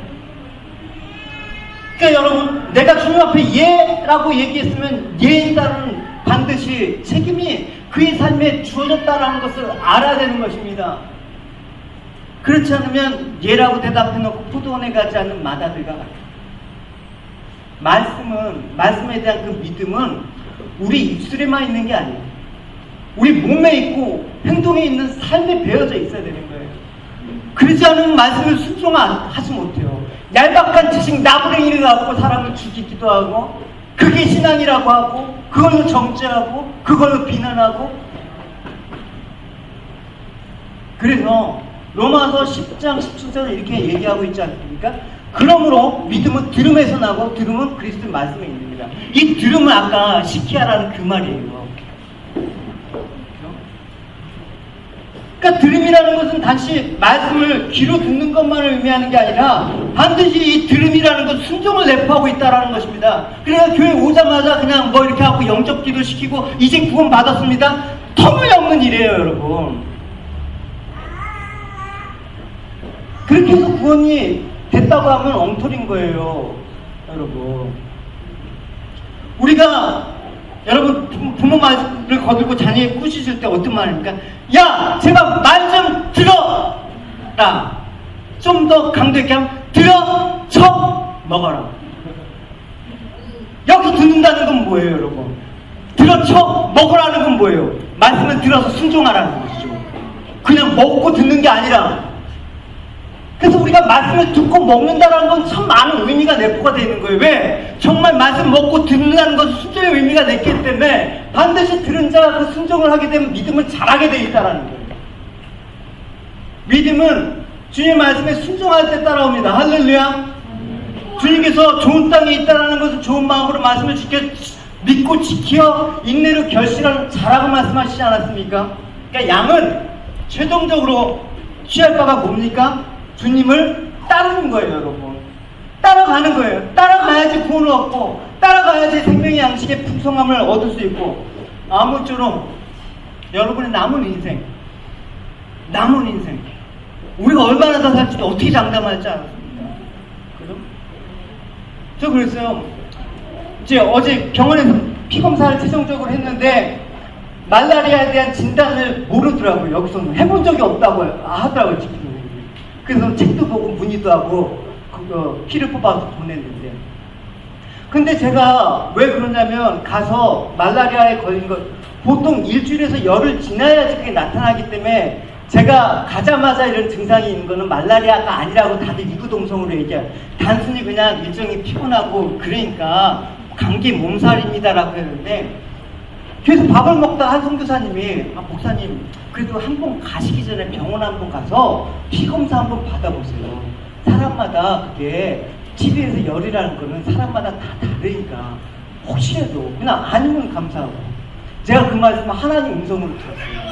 그러니까 여러분, 내가 주님 앞에 예라고 얘기했으면 예에 따른 반드시 책임이 그의 삶에 주어졌다는 것을 알아야 되는 것입니다. 그렇지 않으면 예라고 대답해놓고 포도원에 가지 않는 맏아들과 같아요. 말씀에 대한 그 믿음은 우리 입술에만 있는 게 아니에요. 우리 몸에 있고 행동에 있는 삶에 배어져 있어야 되는 거예요. 그렇지 않으면 말씀을 순종하지 못해요. 얄팍한 지식 나부랭이를 갖고 사람을 죽이기도 하고, 그게 신앙이라고 하고, 그걸로 정죄하고, 그걸로 비난하고. 그래서 로마서 10장 17절에 이렇게 얘기하고 있지 않습니까? 그러므로 믿음은 들음에서 나고 들음은 그리스도의 말씀에 있습니다. 이 들음은 아까 시키야라는 그 말이에요. 그러니까 들음이라는 것은 단지 말씀을 귀로 듣는 것만을 의미하는 게 아니라 반드시 이 들음이라는 것은 순종을 내포하고 있다는 것입니다. 그러니까 교회 오자마자 그냥 뭐 이렇게 하고 영접 기도 시키고 이제 구원 받았습니다. 터무니없는 일이에요, 여러분. 그렇게 해서 구원이 됐다고 하면 엉터리인 거예요, 여러분. 우리가 여러분 부모 말을 거들고 자녀에 꾸짖을 때 어떤 말입니까? 야, 제발 말 좀 들어라. 좀 더 강도 있게 하면 들어 쳐 먹어라. 여기 듣는다는 건 뭐예요, 여러분? 들어 쳐 먹으라는 건 뭐예요? 말씀을 들어서 순종하라는 것이죠. 그냥 먹고 듣는 게 아니라. 그래서 우리가 말씀을 듣고 먹는다는 건 참 많은 의미가 내포가 되어 있는 거예요. 왜? 정말 말씀 먹고 듣는다는 것은 순종의 의미가 냈기 때문에 반드시 들은 자가 그 순종을 하게 되면 믿음을 잘하게 되어 있다는 거예요. 믿음은 주님의 말씀에 순종할 때 따라옵니다. 할렐루야. 주님께서 좋은 땅에 있다는 것을 좋은 마음으로 말씀을 믿고 지켜 인내로 결실을 잘하고 말씀하시지 않았습니까? 그러니까 양은 최종적으로 취할 바가 뭡니까? 주님을 따르는 거예요, 여러분. 따라가는 거예요. 따라가야지 구원을 얻고, 따라가야지 생명의 양식의 풍성함을 얻을 수 있고, 아무쪼록 여러분의 남은 인생, 우리가 얼마나 더 살지 어떻게 장담할지 않았습니까? 그죠? 저 그랬어요. 이제 어제 병원에서 피검사를 최종적으로 했는데 말라리아에 대한 진단을 모르더라고요. 여기서는 해본 적이 없다고 하더라고요. 그래서 책도 보고 문의도 하고 피를 뽑아서 보냈는데, 근데 제가 왜 그러냐면 가서 말라리아에 걸린 것 보통 일주일에서 열흘 지나야지 그게 나타나기 때문에 제가 가자마자 이런 증상이 있는 거는 말라리아가 아니라고 다들 이구동성으로 얘기해요. 단순히 그냥 일정이 피곤하고 그러니까 감기 몸살입니다라고 했는데, 그래서 밥을 먹다 한 선교사님이 목사님 그래도 한 번 가시기 전에 병원 한 번 가서 피검사 한 번 받아보세요. 사람마다 그게 TV에서 열이라는 거는 사람마다 다 다르니까 혹시라도 그냥 아니면 감사하고. 제가 그 말씀을 하나님 음성으로 들었어요.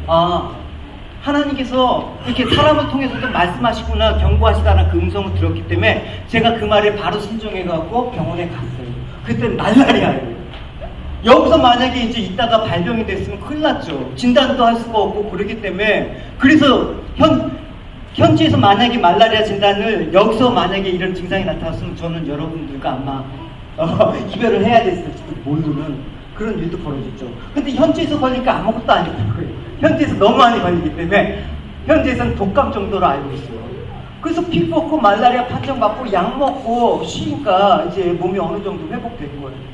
아, 하나님께서 이렇게 사람을 통해서도 말씀하시구나, 경고하시다는 그 음성을 들었기 때문에 제가 그 말에 바로 순종해갖고 병원에 갔어요. 그때 말라리아예요. 여기서 만약에 이제 있다가 발병이 됐으면 큰일 났죠. 진단도 할 수가 없고 그러기 때문에. 그래서 현지에서 만약에 말라리아 진단을 여기서 만약에 이런 증상이 나타났으면 저는 여러분들과 아마 이별을 해야 됐을지도 모르는 그런 일도 벌어졌죠. 근데 현지에서 걸리니까 아무것도 아니더라고요. 현지에서 너무 많이 걸리기 때문에 현지에서는 독감 정도로 알고 있어요. 그래서 피 뽑고 말라리아 판정받고 약 먹고 쉬니까 이제 몸이 어느 정도 회복된 거예요.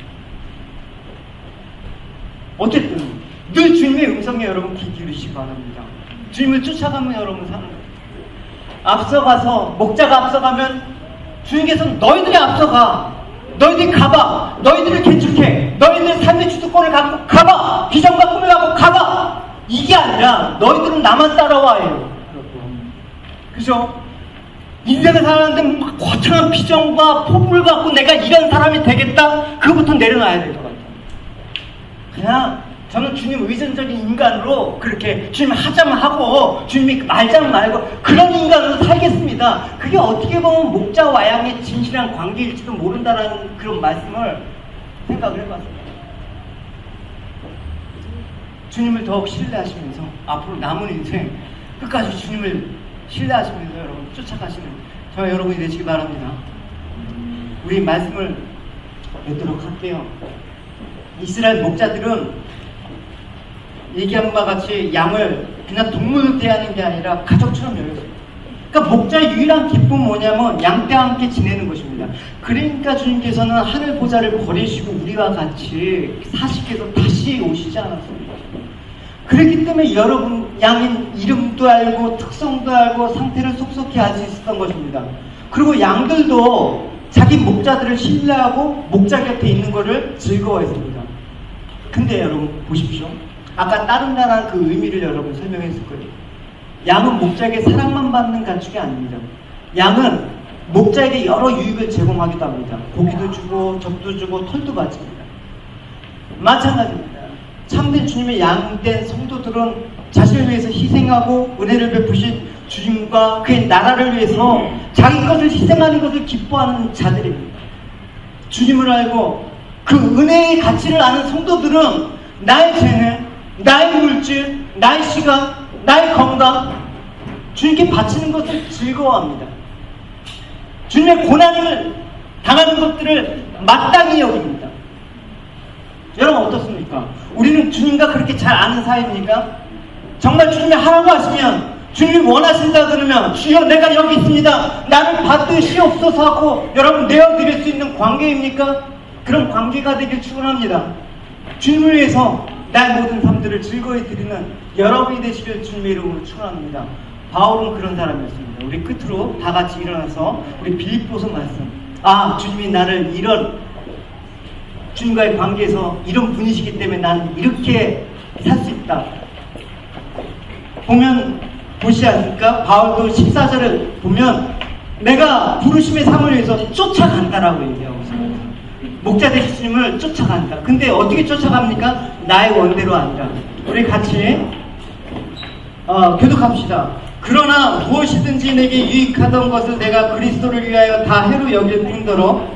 어쨌든 늘 주님의 음성에 여러분 귀 기울이시기 바랍니다. 주님을 쫓아가면 여러분 사는 거예요. 앞서가서 목자가 앞서가면 주님께서는 너희들이 앞서가, 너희들이 가봐, 너희들을 개축해, 너희들의 삶의 주도권을 갖고 가봐, 비전과 꿈을 갖고 가봐, 이게 아니라 너희들은 나만 따라와요. 그죠? 인생을 사는데 막 거창한 비전과 포부를 갖고 내가 이런 사람이 되겠다, 그거부터 내려놔야 될 것 같아요. 그냥 저는 주님 의존적인 인간으로 그렇게 주님 하자면 하고 주님이 말자면 말고 그런 인간으로 살겠습니다. 그게 어떻게 보면 목자와 양의 진실한 관계일지도 모른다는 그런 말씀을 생각을 해봤습니다. 주님을 더욱 신뢰하시면서 앞으로 남은 인생 끝까지 주님을 신뢰하시면서 여러분 쫓아가시는 저와 여러분이 되시기 바랍니다. 우리 말씀을 맺도록 할게요. 이스라엘 목자들은 얘기한 바와 같이 양을 그냥 동물로 대하는 게 아니라 가족처럼 여겼어요. 그러니까 목자의 유일한 기쁨은 뭐냐면 양떼와 함께 지내는 것입니다. 그러니까 주님께서는 하늘 보좌를 버리시고 우리와 같이 사시께서 다시 오시지 않았습니다. 그렇기 때문에 여러분 양인 이름도 알고 특성도 알고 상태를 속속히 알 수 있었던 것입니다. 그리고 양들도 자기 목자들을 신뢰하고 목자 곁에 있는 것을 즐거워했습니다. 근데 여러분 보십시오. 아까 따른다는 그 의미를 여러분 설명했을 거예요. 양은 목자에게 사랑만 받는 가축이 아닙니다. 양은 목자에게 여러 유익을 제공하기도 합니다. 고기도 주고 젖도 주고 털도 바칩니다. 마찬가지입니다. 참된 주님의 양된 성도들은 자신을 위해서 희생하고 은혜를 베푸신 주님과 그의 나라를 위해서 자기 것을 희생하는 것을 기뻐하는 자들입니다. 주님을 알고 그 은혜의 가치를 아는 성도들은 나의 재능, 나의 물질, 나의 시간, 나의 건강 주님께 바치는 것을 즐거워합니다. 주님의 고난을 당하는 것들을 마땅히 여깁니다. 여러분 어떻습니까? 우리는 주님과 그렇게 잘 아는 사이입니까? 정말 주님이 하라고 하시면, 주님이 원하신다 그러면 주여 내가 여기 있습니다, 나를 받으시옵소서 하고 여러분 내어드릴 수 있는 관계입니까? 그런 관계가 되길 축원합니다. 주님을 위해서 나의 모든 삶들을 즐거이 드리는 여러분이 되시길 주님의 이름으로 축원합니다. 바울은 그런 사람이었습니다. 우리 끝으로 다 같이 일어나서 우리 빌립보서 말씀, 주님이 나를 이런 주님과의 관계에서 이런 분이시기 때문에 나는 이렇게 살 수 있다. 보면 보시지 않습니까? 바울도 14절을 보면 내가 부르심의 삶을 위해서 쫓아간다라고 얘기하고 있습니다. 목자 되심을 쫓아간다. 근데 어떻게 쫓아갑니까? 나의 원대로 아니라. 우리 같이 교독합시다. 그러나 무엇이든지 내게 유익하던 것을 내가 그리스도를 위하여 다 해로 여길 뿐더러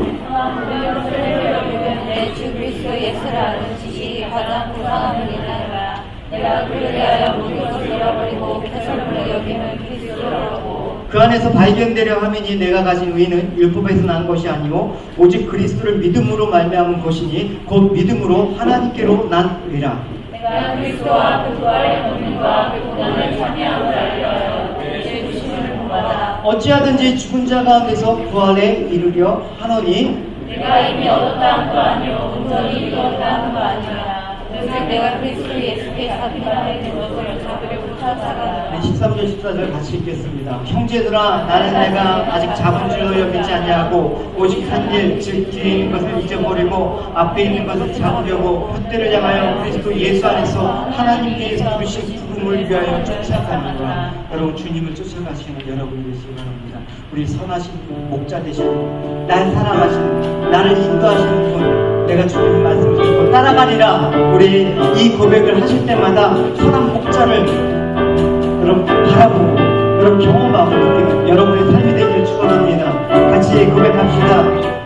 주 그리스도 예수를 아는 지식이 가장 부상함을 인하여라. 내가 그를 위하여 모든 것을 잃어버리고 배설물을 여기는 그리스도라고. 그 안에서 발견되려 함이니 내가 가진 의는 율법에서 난 것이 아니요 오직 그리스도를 믿음으로 말미암은 것이니 곧 믿음으로 하나님께로 난 의라. 내가 그리스도와 그 부활의 본능과 그 고난을 참여함을 알려하여 내 주심을 본받아. 어찌하든지 죽은 자 가운데서 부활에 이르려 하노니 내가 이미 얻었다 한 거 아니요 온전히 이루었다 한 거 아니라. 오직 내가 그리스도 예수께 잡히라 했는 것을 잡으려고 찾아가노라. 13절 14절 같이 읽겠습니다. 형제들아 나는 내가 아직 잡은 줄로 여기지 아니하고 오직 한 일 즉 뒤에 있는 것을 잊어버리고 앞에 있는 것을 잡으려고 푯대를 향하여 그리스도 예수 안에서 하나님께서 부르신 부름을 위하여 쫓아가는구나. 여러분 주님을 쫓아가시는 여러분이 되시기 바랍니다. 우리 선하신 분, 목자 되시는 날 사랑하시는 나를 인도하시는 분 내가 주님 말씀 듣고 따라가리라. 우리 이 고백을 하실 때마다 선한 목자를 여러분 바라보고 여러분 경험하고 느끼는 여러분의 삶이 되기를 축원합니다. 같이 고백합시다.